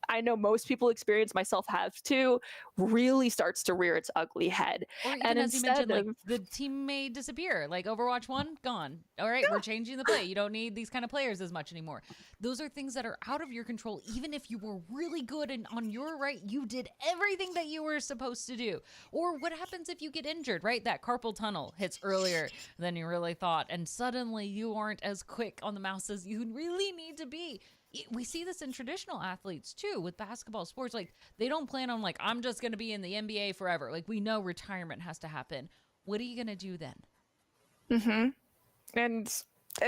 I know most people experience, myself have too, really starts to rear its ugly head. Or even, and as you mentioned, like the team may disappear. Like Overwatch 1, gone. All right, we're changing the play. You don't need these kind of players as much anymore. Those are things that are out of your control. Even if you were really good and on your right, you did everything that you were supposed to do. Or what happens if you get injured, right? That carpal tunnel hits earlier than you really thought, and suddenly you aren't as quick on the mouse as you really need to be. We see this in traditional athletes too, with basketball, sports. Like, they don't plan on like, I'm just going to be in the NBA forever. Like, we know retirement has to happen. What are you going to do then? And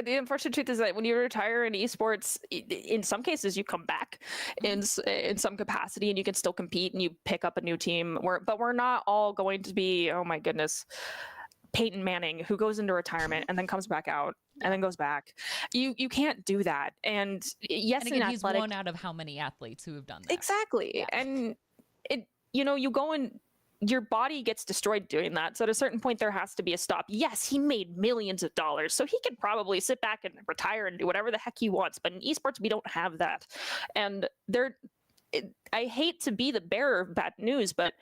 the unfortunate truth is that when you retire in esports, in some cases you come back in some capacity, and you can still compete and you pick up a new team. But we're not all going to be, oh my goodness, Peyton Manning, who goes into retirement and then comes back out and then goes back. You can't do that. And yes, and again, he's one out of how many athletes who have done that. Exactly. Yeah. And it, you go and your body gets destroyed doing that. So at a certain point, there has to be a stop. Yes, he made millions of dollars, so he could probably sit back and retire and do whatever the heck he wants. But in esports, we don't have that. And I hate to be the bearer of bad news, but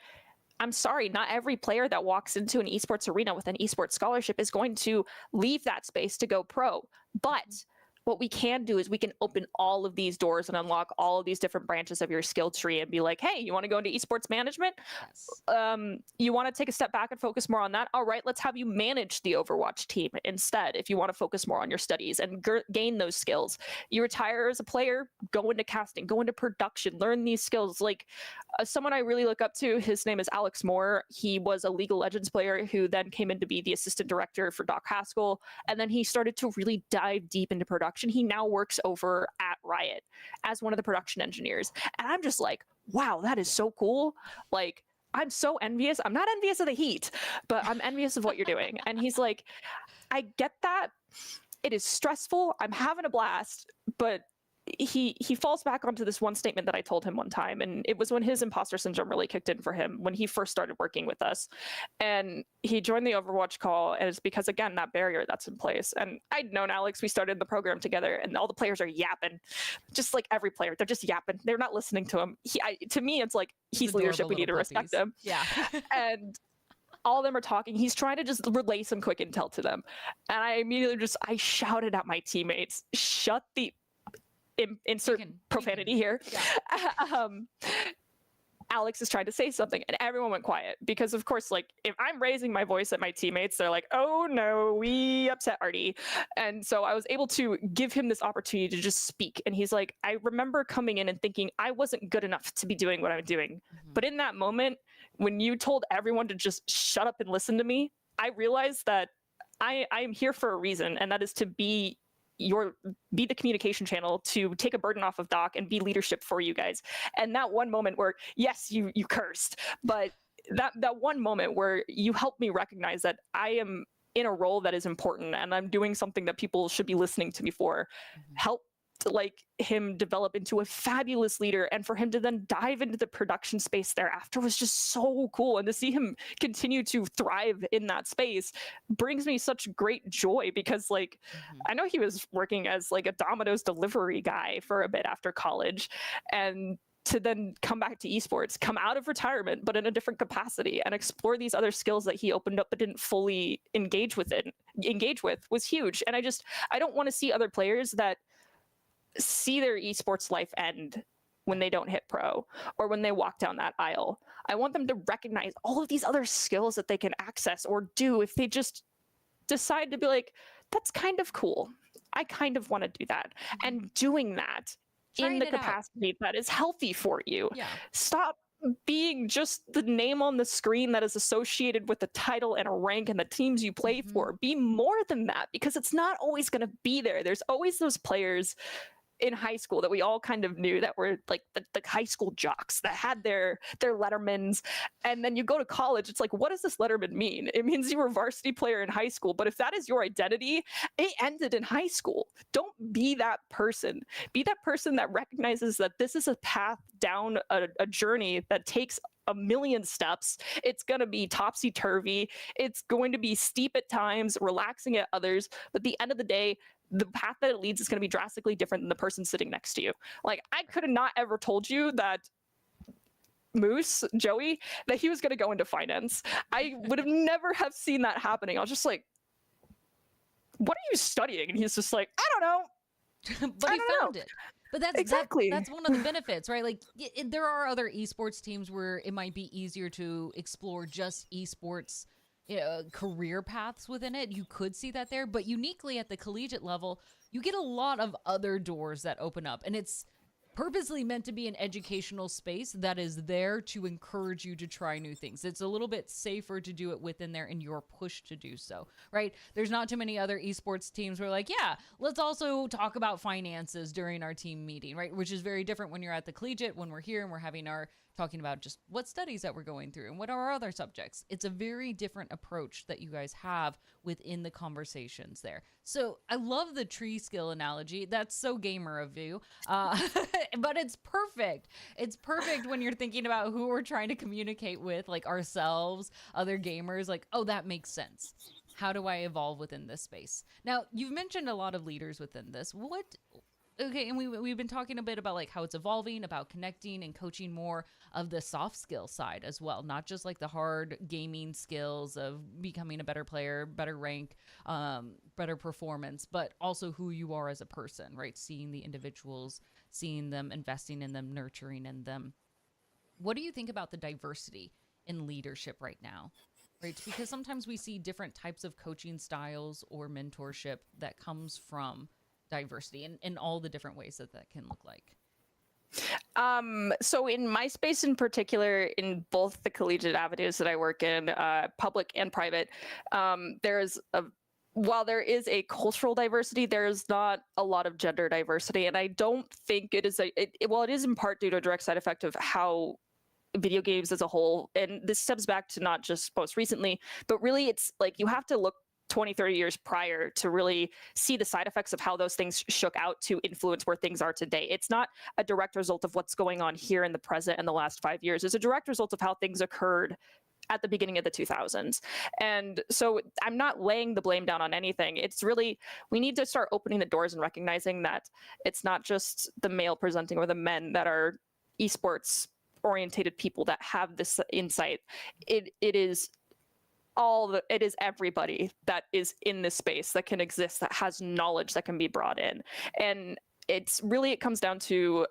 I'm sorry, not every player that walks into an esports arena with an esports scholarship is going to leave that space to go pro. But what we can do is we can open all of these doors and unlock all of these different branches of your skill tree and be like, hey, you want to go into esports management? Yes. You want to take a step back and focus more on that? All right, let's have you manage the Overwatch team instead if you want to focus more on your studies and gain those skills. You retire as a player, go into casting, go into production, learn these skills. Like someone I really look up to, his name is Alex Moore. He was a League of Legends player who then came in to be the assistant director for Doc Haskell. And then he started to really dive deep into production. He now works over at Riot as one of the production engineers. And I'm just like, wow, that is so cool. Like, I'm so envious. I'm not envious of the heat, but I'm envious of what you're doing. And he's like, I get that. It is stressful. I'm having a blast, but he falls back onto this one statement that I told him one time, and it was when his imposter syndrome really kicked in for him when he first started working with us. And he joined the Overwatch call, and it's because, again, that barrier that's in place. And I'd known Alex, we started the program together, and all the players are yapping, just like every player. They're just yapping. They're not listening to him. To me, it's like, he's leadership. We need to respect him. Yeah. And all of them are talking. He's trying to just relay some quick intel to them. And I immediately I shouted at my teammates, shut the... insert profanity here. Yeah. Alex is trying to say something, and everyone went quiet because, of course, like if I'm raising my voice at my teammates, they're like, "Oh no, we upset Artie." And so I was able to give him this opportunity to just speak. And he's like, "I remember coming in and thinking I wasn't good enough to be doing what I'm doing, but in that moment, when you told everyone to just shut up and listen to me, I realized that I am here for a reason, and that is to be be the communication channel to take a burden off of Doc and be leadership for you guys. And that one moment where, yes, you cursed, but that one moment where you helped me recognize that I am in a role that is important and I'm doing something that people should be listening to me for, helped like him develop into a fabulous leader, and for him to then dive into the production space thereafter was just so cool. And to see him continue to thrive in that space brings me such great joy, because like I know he was working as like a Domino's delivery guy for a bit after college, and to then come back to esports, come out of retirement, but in a different capacity, and explore these other skills that he opened up but didn't fully engage with was huge. And I don't want to see other players that see their esports life end when they don't hit pro or when they walk down that aisle. I want them to recognize all of these other skills that they can access or do if they just decide to be like, that's kind of cool. I kind of want to do that. And doing that in the capacity that is healthy for you. Yeah. Stop being just the name on the screen that is associated with the title and a rank and the teams you play for. Be more than that, because it's not always going to be there. There's always those players in high school that we all kind of knew that were like the high school jocks that had their Lettermans. And then you go to college, it's like, what does this Letterman mean? It means you were a varsity player in high school. But if that is your identity, it ended in high school. Don't be that person. Be that person that recognizes that this is a path down a journey that takes a million steps. It's going to be topsy-turvy. It's going to be steep at times, relaxing at others. But at the end of the day, the path that it leads is going to be drastically different than the person sitting next to you. Like, I could have not ever told you that Joey, that he was going to go into finance. I would have never have seen that happening. I was just like, what are you studying? And he's just like, I don't know. But he found it. But that's exactly that's one of the benefits, right? Like there are other esports teams where it might be easier to explore just esports career paths within it. You could see that there, but uniquely at the collegiate level, you get a lot of other doors that open up, and it's purposely meant to be an educational space that is there to encourage you to try new things. It's a little bit safer to do it within there and you're pushed to do so, right? There's not too many other esports teams where like, yeah, let's also talk about finances during our team meeting, right? Which is very different when you're at the collegiate, when we're here and we're having our talking about just what studies that we're going through and what are our other subjects. It's a very different approach that you guys have within the conversations there. So I love the tree skill analogy. That's so gamer of you. But it's perfect. It's perfect when you're thinking about who we're trying to communicate with, like ourselves, other gamers, like, oh, that makes sense. How do I evolve within this space? Now, you've mentioned a lot of leaders within this. Okay, and we've been talking a bit about like how it's evolving, about connecting and coaching more of the soft skill side as well, not just like the hard gaming skills of becoming a better player, better rank, better performance, but also who you are as a person, right? Seeing the individuals, seeing them, investing in them, nurturing in them. What do you think about the diversity in leadership right now? Right? Because sometimes we see different types of coaching styles or mentorship that comes from diversity in all the different ways that can look like. So in my space in particular, in both the collegiate avenues that I work in, public and private, while there is a cultural diversity, there's not a lot of gender diversity. And I don't think it is it is in part due to a direct side effect of how video games as a whole, and this stems back to not just most recently, but really it's like you have to look 20, 30 years prior to really see the side effects of how those things shook out to influence where things are today. It's not a direct result of what's going on here in the present in the last 5 years. It's a direct result of how things occurred at the beginning of the 2000s. And so I'm not laying the blame down on anything. It's really, we need to start opening the doors and recognizing that it's not just the male presenting or the men that are esports orientated people that have this insight. It is everybody that is in this space that can exist, that has knowledge that can be brought in. And it comes down to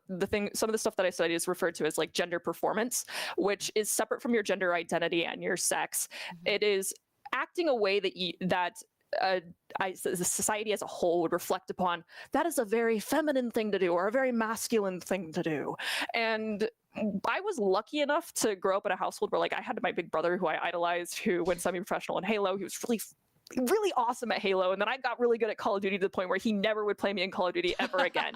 some of the stuff that I study is referred to as like gender performance, which is separate from your gender identity and your sex. Mm-hmm. It is acting a way that the society as a whole would reflect upon. That is a very feminine thing to do or a very masculine thing to do. And I was lucky enough to grow up in a household where like I had my big brother who I idolized, who went semi-professional in Halo. He was really really awesome at Halo, and then I got really good at Call of Duty to the point where he never would play me in Call of Duty ever again.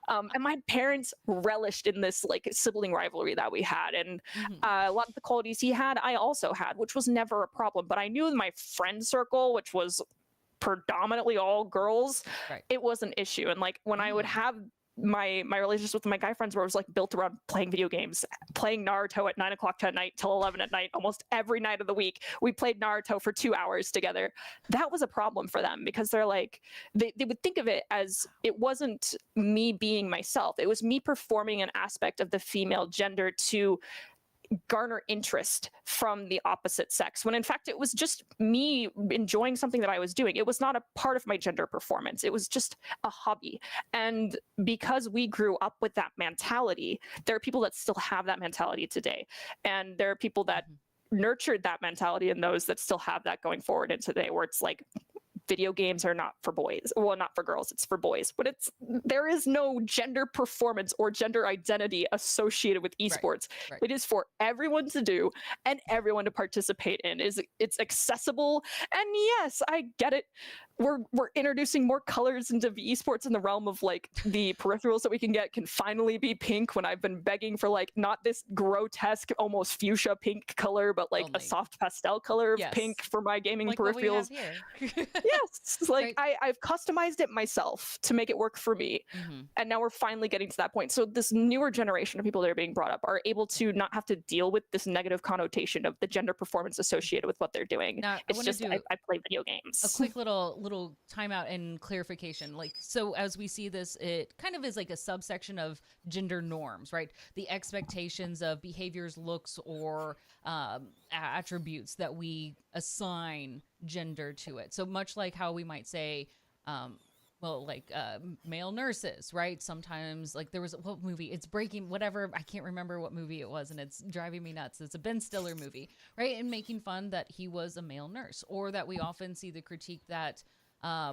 And my parents relished in this like sibling rivalry that we had, and a lot of the qualities he had, I also had, which was never a problem. But I knew in my friend circle, which was predominantly all girls, it was an issue. And like when I would have my relationships with my guy friends where it was like built around playing video games, playing Naruto at 9 o'clock at night till 11 at night, almost every night of the week. We played Naruto for 2 hours together. That was a problem for them because they're like, they would think of it as it wasn't me being myself. It was me performing an aspect of the female gender to garner interest from the opposite sex, when in fact it was just me enjoying something that I was doing. It was not a part of my gender performance. It was just a hobby. And because we grew up with that mentality, there are people that still have that mentality today. And there are people that nurtured that mentality and those that still have that going forward into today, where it's like, video games are not for boys. Well, not for girls, it's for boys. But there is no gender performance or gender identity associated with esports. Right. It is for everyone to do and everyone to participate in. It's accessible. And yes, I get it. We're introducing more colors into esports in the realm of like the peripherals that we can get can finally be pink, when I've been begging for like not this grotesque almost fuchsia pink color, but like a soft pastel color of pink for my gaming like peripherals. Yes, like I've customized it myself to make it work for me. And now we're finally getting to that point. So this newer generation of people that are being brought up are able to not have to deal with this negative connotation of the gender performance associated with what they're doing. Now, it's just I play video games. A quick little timeout and clarification. Like, so as we see this, it kind of is like a subsection of gender norms, right? The expectations of behaviors, looks, or attributes that we assign gender to it. So much like how we might say, male nurses, right? Sometimes, like there was what movie? It's Breaking, whatever. I can't remember what movie it was, and it's driving me nuts. It's a Ben Stiller movie, right? And making fun that he was a male nurse, or that we often see the critique that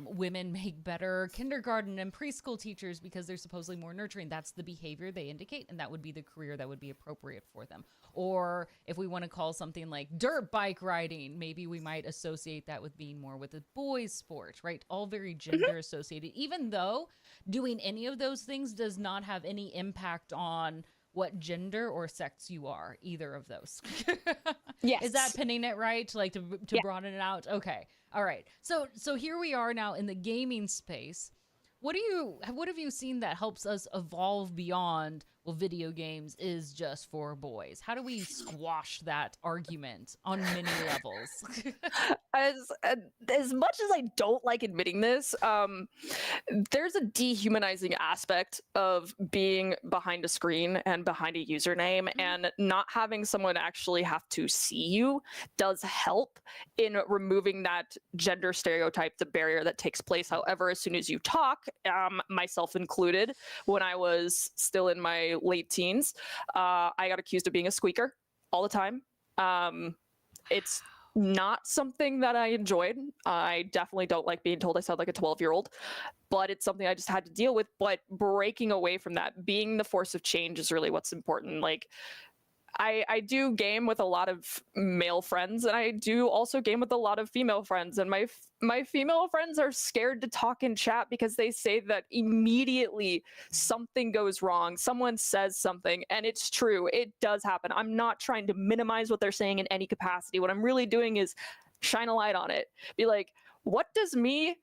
women make better kindergarten and preschool teachers because they're supposedly more nurturing. That's the behavior they indicate, and that would be the career that would be appropriate for them. Or if we want to call something like dirt bike riding, maybe we might associate that with being more with a boys' sport, right? All very gender associated, even though doing any of those things does not have any impact on what gender or sex you are, either of those. Yes. Is that pinning it right? Like to broaden it out? Okay. All right. So here we are now in the gaming space. What have you seen that helps us evolve beyond, well, video games is just for boys? How do we squash that argument on many levels? As much as I don't like admitting this, there's a dehumanizing aspect of being behind a screen and behind a username, and not having someone actually have to see you does help in removing that gender stereotype, the barrier that takes place. However, as soon as you talk, myself included, when I was still in my late teens, I got accused of being a squeaker all the time. It's not something that I enjoyed. I definitely don't like being told I sound like a 12-year-old, but it's something I just had to deal with. But breaking away from that, being the force of change is really what's important. Like, I do game with a lot of male friends, and I do also game with a lot of female friends, and my female friends are scared to talk in chat because they say that immediately something goes wrong, someone says something, and it's true, it does happen. I'm not trying to minimize what they're saying in any capacity. What I'm really doing is shine a light on it. Be like, what does me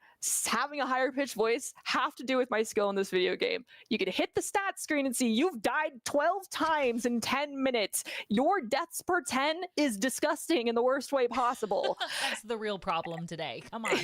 having a higher pitched voice have to do with my skill in this video game? You can hit the stats screen and see you've died 12 times in 10 minutes. Your deaths per 10 is disgusting in the worst way possible. That's the real problem today. Come on.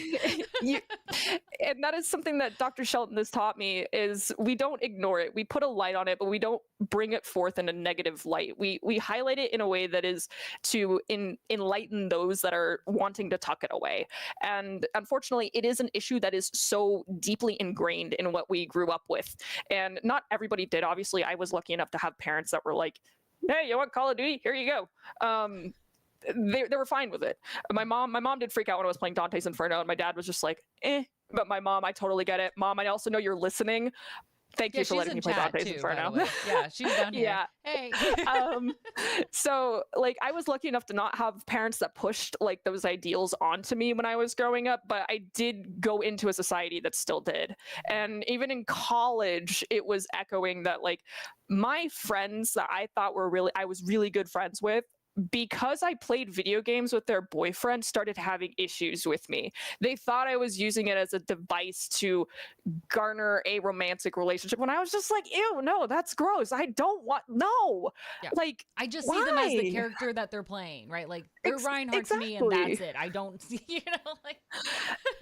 And that is something that Dr. Shelton has taught me, is we don't ignore it. We put a light on it, but we don't bring it forth in a negative light. We highlight it in a way that is to enlighten those that are wanting to tuck it away. And unfortunately, it is an issue that is so deeply ingrained in what we grew up with. And not everybody did. Obviously, I was lucky enough to have parents that were like, hey, you want Call of Duty? Here you go. They were fine with it. My mom did freak out when I was playing Dante's Inferno, and my dad was just like, eh. But my mom, I totally get it. Mom, I also know you're listening. Thank you for letting me play Dante's Inferno. Yeah, she's down here. Yeah. Hey. So like I was lucky enough to not have parents that pushed like those ideals onto me when I was growing up, but I did go into a society that still did. And even in college, it was echoing that like my friends that I thought I was really good friends with, because I played video games with their boyfriend, started having issues with me. They thought I was using it as a device to garner a romantic relationship when I was just like, ew, no, that's gross. I don't want, no. Yeah. Like, I just see them as the character that they're playing, right? Like they're Reinhardt to me and that's it. I don't see, like.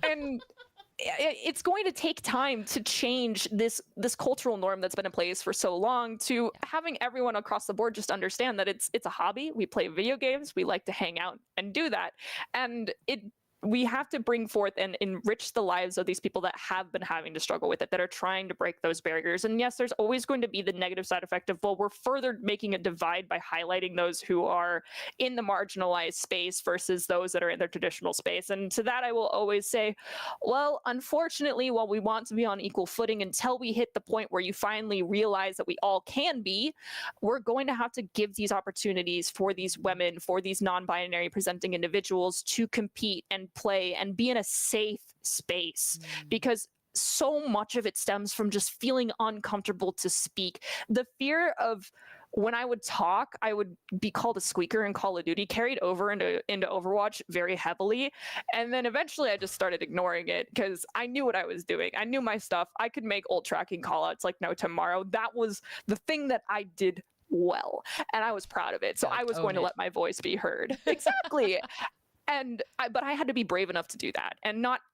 And it's going to take time to change this cultural norm that's been in place for so long, to having everyone across the board just understand that it's a hobby. We play video games. We like to hang out and do that. And we have to bring forth and enrich the lives of these people that have been having to struggle with it, that are trying to break those barriers. And yes, there's always going to be the negative side effect of, well, we're further making a divide by highlighting those who are in the marginalized space versus those that are in their traditional space. And to that, I will always say, well, unfortunately, while we want to be on equal footing, until we hit the point where you finally realize that we all can be, we're going to have to give these opportunities for these women, for these non-binary presenting individuals to compete and play and be in a safe space, because so much of it stems from just feeling uncomfortable to speak. The fear of, when I would talk, I would be called a squeaker in Call of Duty, carried over into Overwatch very heavily. And then eventually I just started ignoring it because I knew what I was doing. I knew my stuff. I could make ult tracking callouts like no tomorrow. That was the thing that I did well, and I was proud of it. So I was going to let my voice be heard. Exactly. But I had to be brave enough to do that,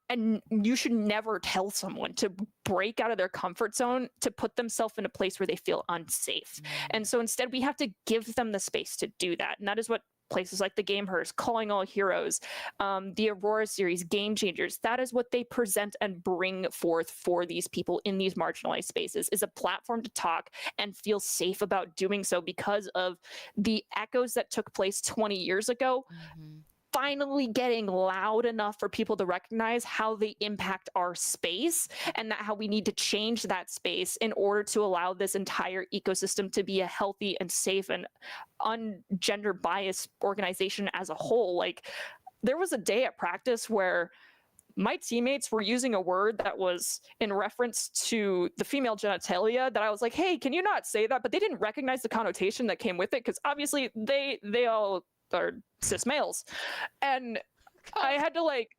and you should never tell someone to break out of their comfort zone to put themselves in a place where they feel unsafe. And so instead we have to give them the space to do that. And that is what places like the Gamehers, Calling All Heroes, the Aurora series, Game Changers, that is what they present and bring forth for these people in these marginalized spaces, is a platform to talk and feel safe about doing so, because of the echoes that took place 20 years ago. Finally getting loud enough for people to recognize how they impact our space, and that how we need to change that space in order to allow this entire ecosystem to be a healthy and safe and ungender biased organization as a whole. Like, there was a day at practice where my teammates were using a word that was in reference to the female genitalia that I was like, hey, can you not say that? But they didn't recognize the connotation that came with it, because obviously they all are cis males. And I had to like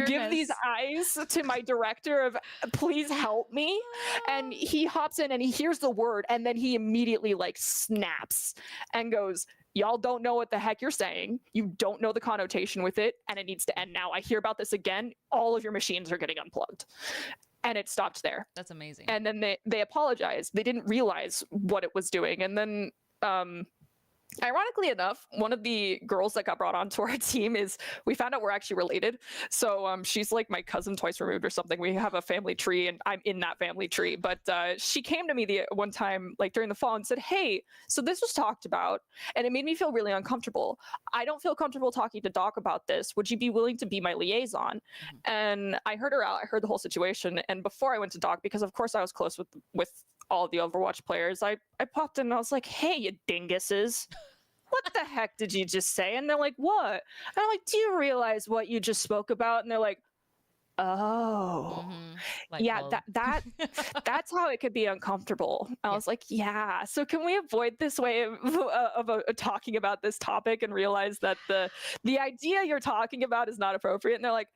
give these eyes to my director of, please help me. And he hops in and he hears the word, and then he immediately like snaps and goes, y'all don't know what the heck you're saying. You don't know the connotation with it, and it needs to end now. I hear about this again. All of your machines are getting unplugged. And it stopped there. That's amazing. And then they apologized. They didn't realize what it was doing. And then ironically enough, one of the girls that got brought onto our team we found out we're actually related. So she's like my cousin twice removed or something. We have a family tree, and I'm in that family tree. But she came to me the one time, like during the fall, and said, hey, so this was talked about, and it made me feel really uncomfortable. I don't feel comfortable talking to Doc about this. Would you be willing to be my liaison? And I heard her out. I heard the whole situation. And before I went to Doc, because of course I was close with all the Overwatch players, I popped in and I was like, hey, you dinguses. What the heck did you just say? And they're like, what? And I'm like, do you realize what you just spoke about? And they're like, oh, yeah, that's how it could be uncomfortable. I was like, yeah. So can we avoid this way of talking about this topic and realize that the idea you're talking about is not appropriate? And they're like,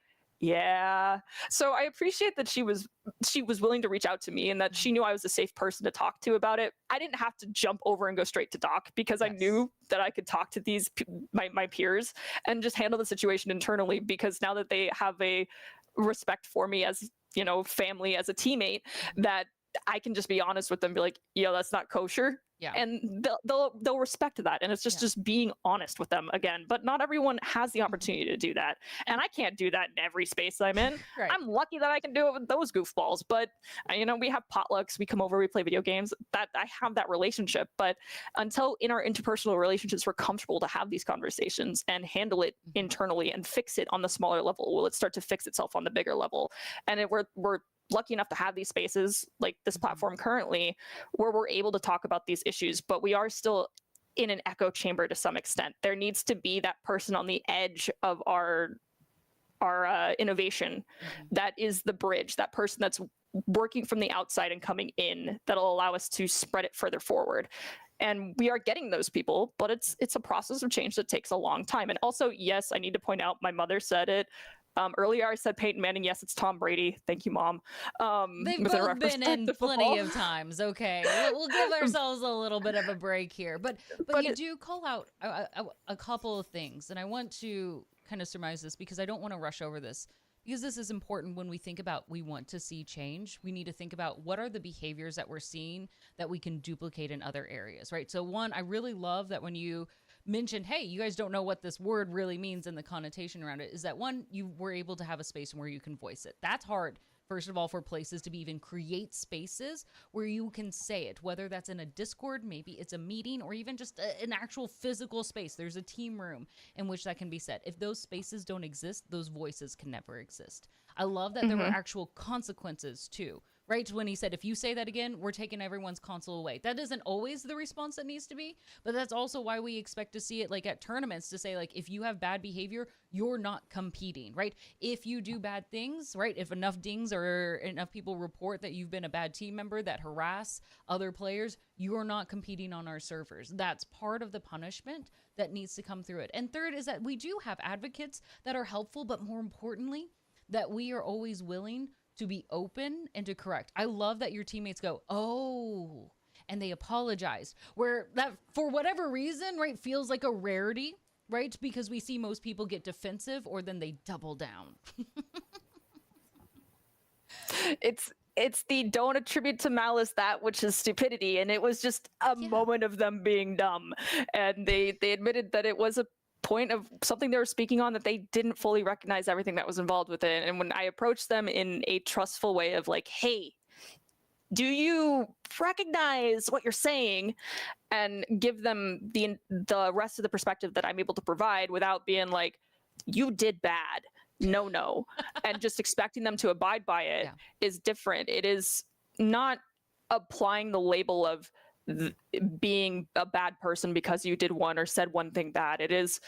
yeah. So I appreciate that she was willing to reach out to me, and that she knew I was a safe person to talk to about it. I didn't have to jump over and go straight to Doc, because I knew that I could talk to these my peers and just handle the situation internally, because now that they have a respect for me as, family, as a teammate, that I can just be honest with them, be like, yo, that's not kosher. Yeah. And they'll respect that. And it's just being honest with them again. But not everyone has the opportunity to do that. And I can't do that in every space I'm in. Right. I'm lucky that I can do it with those goofballs. But, we have potlucks. We come over, we play video games. That I have that relationship. But until in our interpersonal relationships, we're comfortable to have these conversations and handle it internally and fix it on the smaller level, will it start to fix itself on the bigger level? And we're lucky enough to have these spaces like this platform currently where we're able to talk about these issues, but we are still in an echo chamber to some extent. There needs to be that person on the edge of our innovation that is the bridge, that person that's working from the outside and coming in, that'll allow us to spread it further forward. And we are getting those people, but it's a process of change that takes a long time. And also, yes, I need to point out, my mother said it. Earlier I said Peyton Manning. Yes, it's Tom Brady. Thank you, Mom. They've both been in plenty of times. Okay, we'll give ourselves a little bit of a break here. But you do call out a couple of things, and I want to kind of surmise this because I don't want to rush over this, because this is important when we think about we want to see change. We need to think about what are the behaviors that we're seeing that we can duplicate in other areas, right? So one, I really love that when you mentioned, hey, you guys don't know what this word really means and the connotation around it, is that one, you were able to have a space where you can voice it. That's hard. First of all, for places to be even create spaces where you can say it, whether that's in a Discord, maybe it's a meeting, or even just an actual physical space. There's a team room in which that can be said. If those spaces don't exist, those voices can never exist. I love that there were actual consequences too, right? When he said, if you say that again, we're taking everyone's console away. That isn't always the response that needs to be, but that's also why we expect to see it like at tournaments, to say like, if you have bad behavior, you're not competing, right? If you do bad things, right? If enough dings or enough people report that you've been a bad team member that harass other players, you're not competing on our servers. That's part of the punishment that needs to come through it. And third is that we do have advocates that are helpful, but more importantly, that we are always willing to be open and to correct. I love that your teammates go, oh, and they apologize, where that for whatever reason, right, feels like a rarity, right? Because we see most people get defensive or then they double down. It's the don't attribute to malice that which is stupidity, and it was just a moment of them being dumb, and they admitted that it was a point of something they were speaking on, that they didn't fully recognize everything that was involved with it. And when I approached them in a trustful way of like, hey, do you recognize what you're saying, and give them the rest of the perspective that I'm able to provide without being like, you did bad, no, and just expecting them to abide by it is different. It is not applying the label of being a bad person because you did one or said one thing bad. It is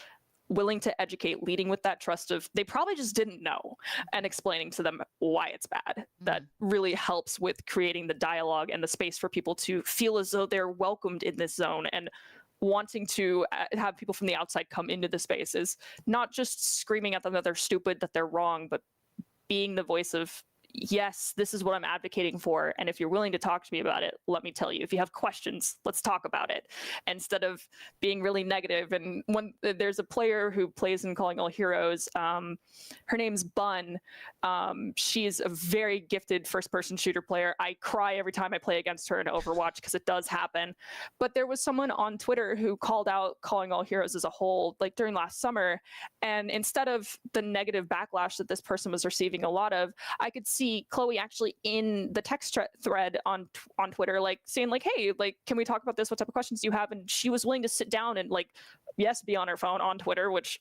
willing to educate, leading with that trust of they probably just didn't know, and explaining to them why it's bad. That really helps with creating the dialogue and the space for people to feel as though they're welcomed in this zone, and wanting to have people from the outside come into the space is not just screaming at them that they're stupid, that they're wrong, but being the voice of, yes, this is what I'm advocating for, and if you're willing to talk to me about it, let me tell you. If you have questions, let's talk about it, instead of being really negative. And when there's a player who plays in Calling All Heroes, her name's Bun. She's a very gifted first-person shooter player. I cry every time I play against her in Overwatch because it does happen. But there was someone on Twitter who called out Calling All Heroes as a whole, like during last summer, and instead of the negative backlash that this person was receiving a lot of, I could see Chloe actually in the text thread on Twitter, like saying like, hey, like, can we talk about this? What type of questions do you have? And she was willing to sit down and like, yes, be on her phone on Twitter, which,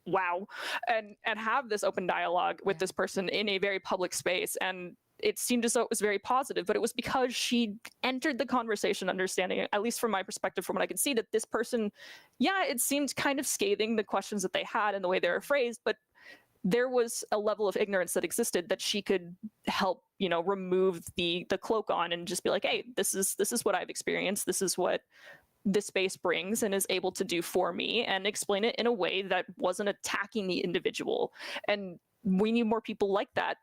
wow, and have this open dialogue with this person in a very public space. And it seemed as though it was very positive, but it was because she entered the conversation understanding, at least from my perspective, from what I could see, that this person, it seemed kind of scathing, the questions that they had and the way they were phrased, but there was a level of ignorance that existed that she could help, remove the cloak on, and just be like, hey, this is what I've experienced. This is what this space brings and is able to do for me, and explain it in a way that wasn't attacking the individual. And we need more people like that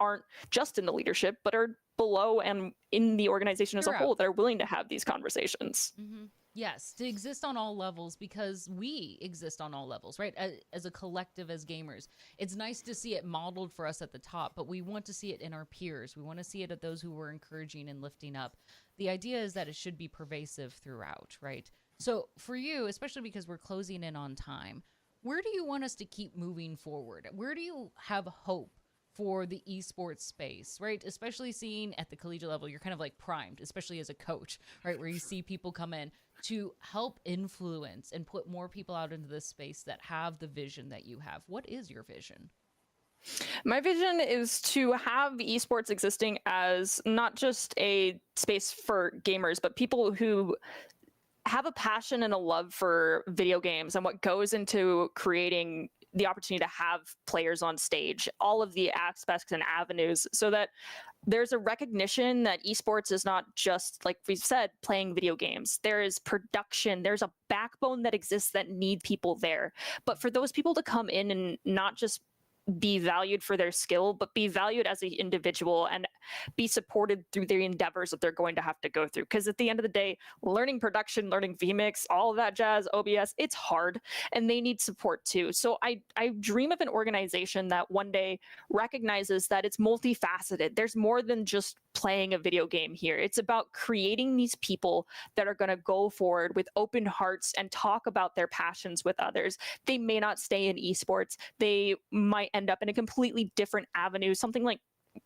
aren't just in the leadership, but are below and in the organization as a whole, that are willing to have these conversations. Mm-hmm. Yes, to exist on all levels, because we exist on all levels, right? As a collective, as gamers. It's nice to see it modeled for us at the top, but we want to see it in our peers. We want to see it at those who we're encouraging and lifting up. The idea is that it should be pervasive throughout, right? So for you, especially because we're closing in on time, where do you want us to keep moving forward? Where do you have hope for the esports space, right? Especially seeing at the collegiate level, you're kind of like primed, especially as a coach, right? Where you see people come in to help influence and put more people out into this space that have the vision that you have. What is your vision? My vision is to have esports existing as not just a space for gamers, but people who have a passion and a love for video games and what goes into creating the opportunity to have players on stage, all of the aspects and avenues, so that there's a recognition that esports is not just, like we've said, playing video games. There is production, there's a backbone that exists that need people there. But for those people to come in and not just be valued for their skill, but be valued as an individual and be supported through the endeavors that they're going to have to go through. Because at the end of the day, learning production, learning vMix, all of that jazz, OBS, it's hard, and they need support too. So I dream of an organization that one day recognizes that it's multifaceted. There's more than just playing a video game here. It's about creating these people that are going to go forward with open hearts and talk about their passions with others. They may not stay in esports. They might end up in a completely different avenue. Something like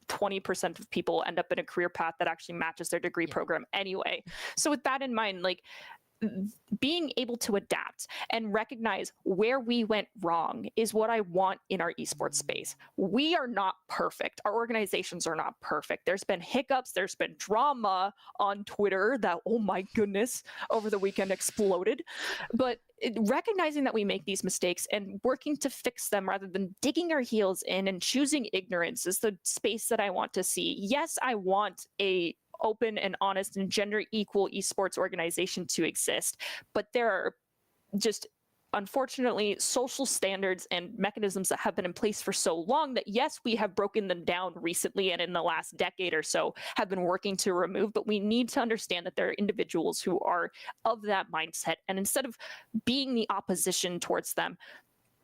20% of people end up in a career path that actually matches their degree program anyway. So with that in mind, like, being able to adapt and recognize where we went wrong is what I want in our esports space. We are not perfect. Our organizations are not perfect. There's been hiccups. There's been drama on Twitter that, oh my goodness, over the weekend exploded. But recognizing that we make these mistakes and working to fix them rather than digging our heels in and choosing ignorance is the space that I want to see. Yes, I want a open and honest and gender equal esports organization to exist, but there are just, unfortunately, social standards and mechanisms that have been in place for so long that, yes, we have broken them down recently and in the last decade or so have been working to remove, but we need to understand that there are individuals who are of that mindset, and instead of being the opposition towards them,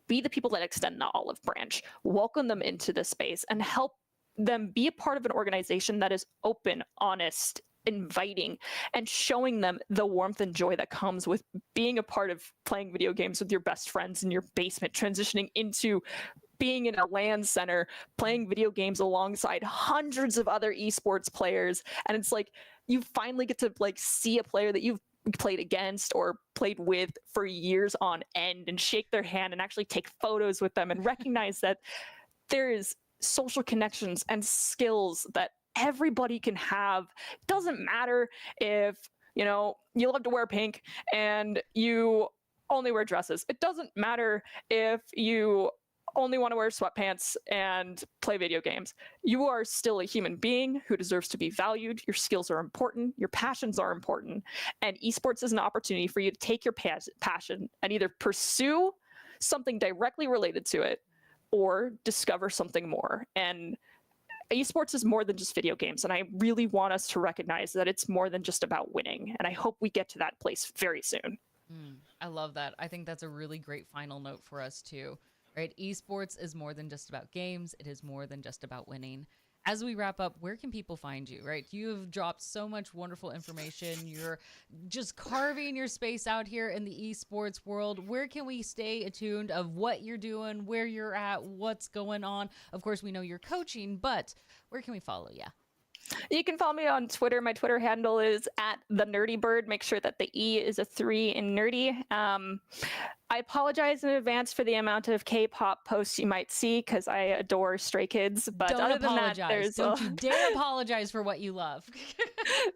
be the people that extend the olive branch, welcome them into the space, and help them be a part of an organization that is open, honest, inviting, and showing them the warmth and joy that comes with being a part of playing video games with your best friends in your basement, transitioning into being in a LAN center, playing video games alongside hundreds of other esports players. And it's like, you finally get to like see a player that you've played against or played with for years on end and shake their hand and actually take photos with them and recognize that there is social connections and skills that everybody can have. Doesn't matter if, you know, you love to wear pink and you only wear dresses. It doesn't matter if you only want to wear sweatpants and play video games. You are still a human being who deserves to be valued. Your skills are important. Your passions are important. And esports is an opportunity for you to take your passion and either pursue something directly related to it or discover something more. And esports is more than just video games. And I really want us to recognize that it's more than just about winning. And I hope we get to that place very soon. I love that. I think that's a really great final note for us too, right? Esports is more than just about games. It is more than just about winning. As we wrap up, where can people find you, right? You've dropped so much wonderful information. You're just carving your space out here in the esports world. Where can we stay attuned of what you're doing, where you're at, what's going on? Of course, we know you're coaching, but where can we follow you? You can follow me on Twitter. My Twitter handle is @thenerdybird. Make sure that the E is a 3 in nerdy. I apologize in advance for the amount of K-pop posts you might see because I adore Stray Kids. But don't other apologize. than that, there's don't you dare apologize for what you love.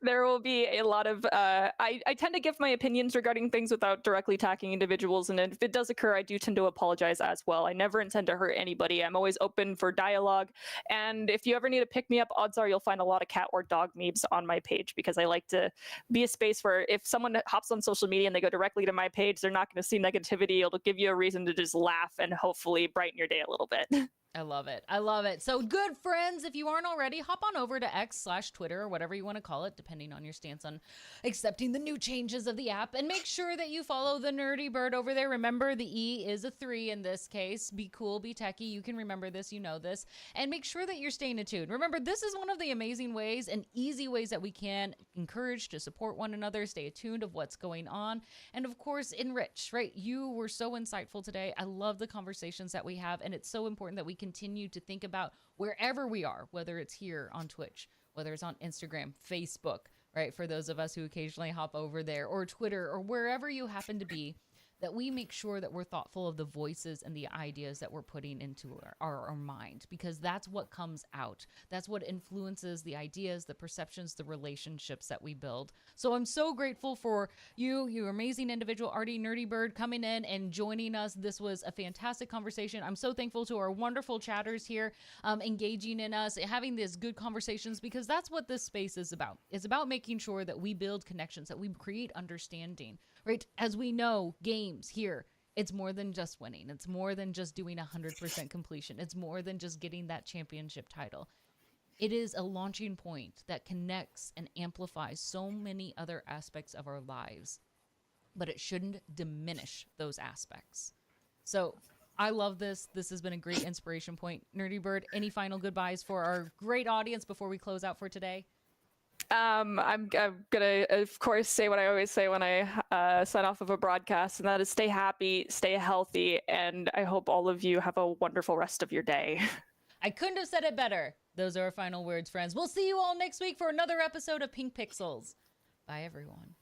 There will be a lot of. I tend to give my opinions regarding things without directly attacking individuals, and if it does occur, I do tend to apologize as well. I never intend to hurt anybody. I'm always open for dialogue, and if you ever need to pick me up, odds are you'll find a lot of cat or dog memes on my page because I like to be a space where if someone hops on social media and they go directly to my page, they're not going to see negativity. It'll give you a reason to just laugh and hopefully brighten your day a little bit. I love it. I love it. So good friends, if you aren't already, hop on over to X/Twitter or whatever you want to call it, depending on your stance on accepting the new changes of the app. And make sure that you follow the Nerdy Bird over there. Remember, the E is a 3 in this case. Be cool, be techie. You can remember this, you know this. And make sure that you're staying attuned. Remember, this is one of the amazing ways and easy ways that we can encourage to support one another, stay attuned of what's going on, and of course, enrich, right? You were so insightful today. I love the conversations that we have, and it's so important that we continue to think about wherever we are, whether it's here on Twitch, whether it's on Instagram, Facebook, right? For those of us who occasionally hop over there, or Twitter, or wherever you happen to be, that we make sure that we're thoughtful of the voices and the ideas that we're putting into our mind, because that's what comes out. That's what influences the ideas, the perceptions, the relationships that we build. So I'm so grateful for you amazing individual, Artie Nerdy Bird, coming in and joining us. This was a fantastic conversation. I'm so thankful to our wonderful chatters here, engaging in us, having these good conversations, because that's what this space is about. It's about making sure that we build connections, that we create understanding, right? As we know, games here, it's more than just winning. It's more than just doing 100% completion. It's more than just getting that championship title. It is a launching point that connects and amplifies so many other aspects of our lives, but it shouldn't diminish those aspects. So I love this. This has been a great inspiration point. Nerdy Bird, any final goodbyes for our great audience before we close out for today? I'm gonna, of course, say what I always say when I sign off of a broadcast, and that is stay happy, stay healthy, and I hope all of you have a wonderful rest of your day. I couldn't have said it better. Those are our final words, friends. We'll see you all next week for another episode of Pink Pixels. Bye, everyone.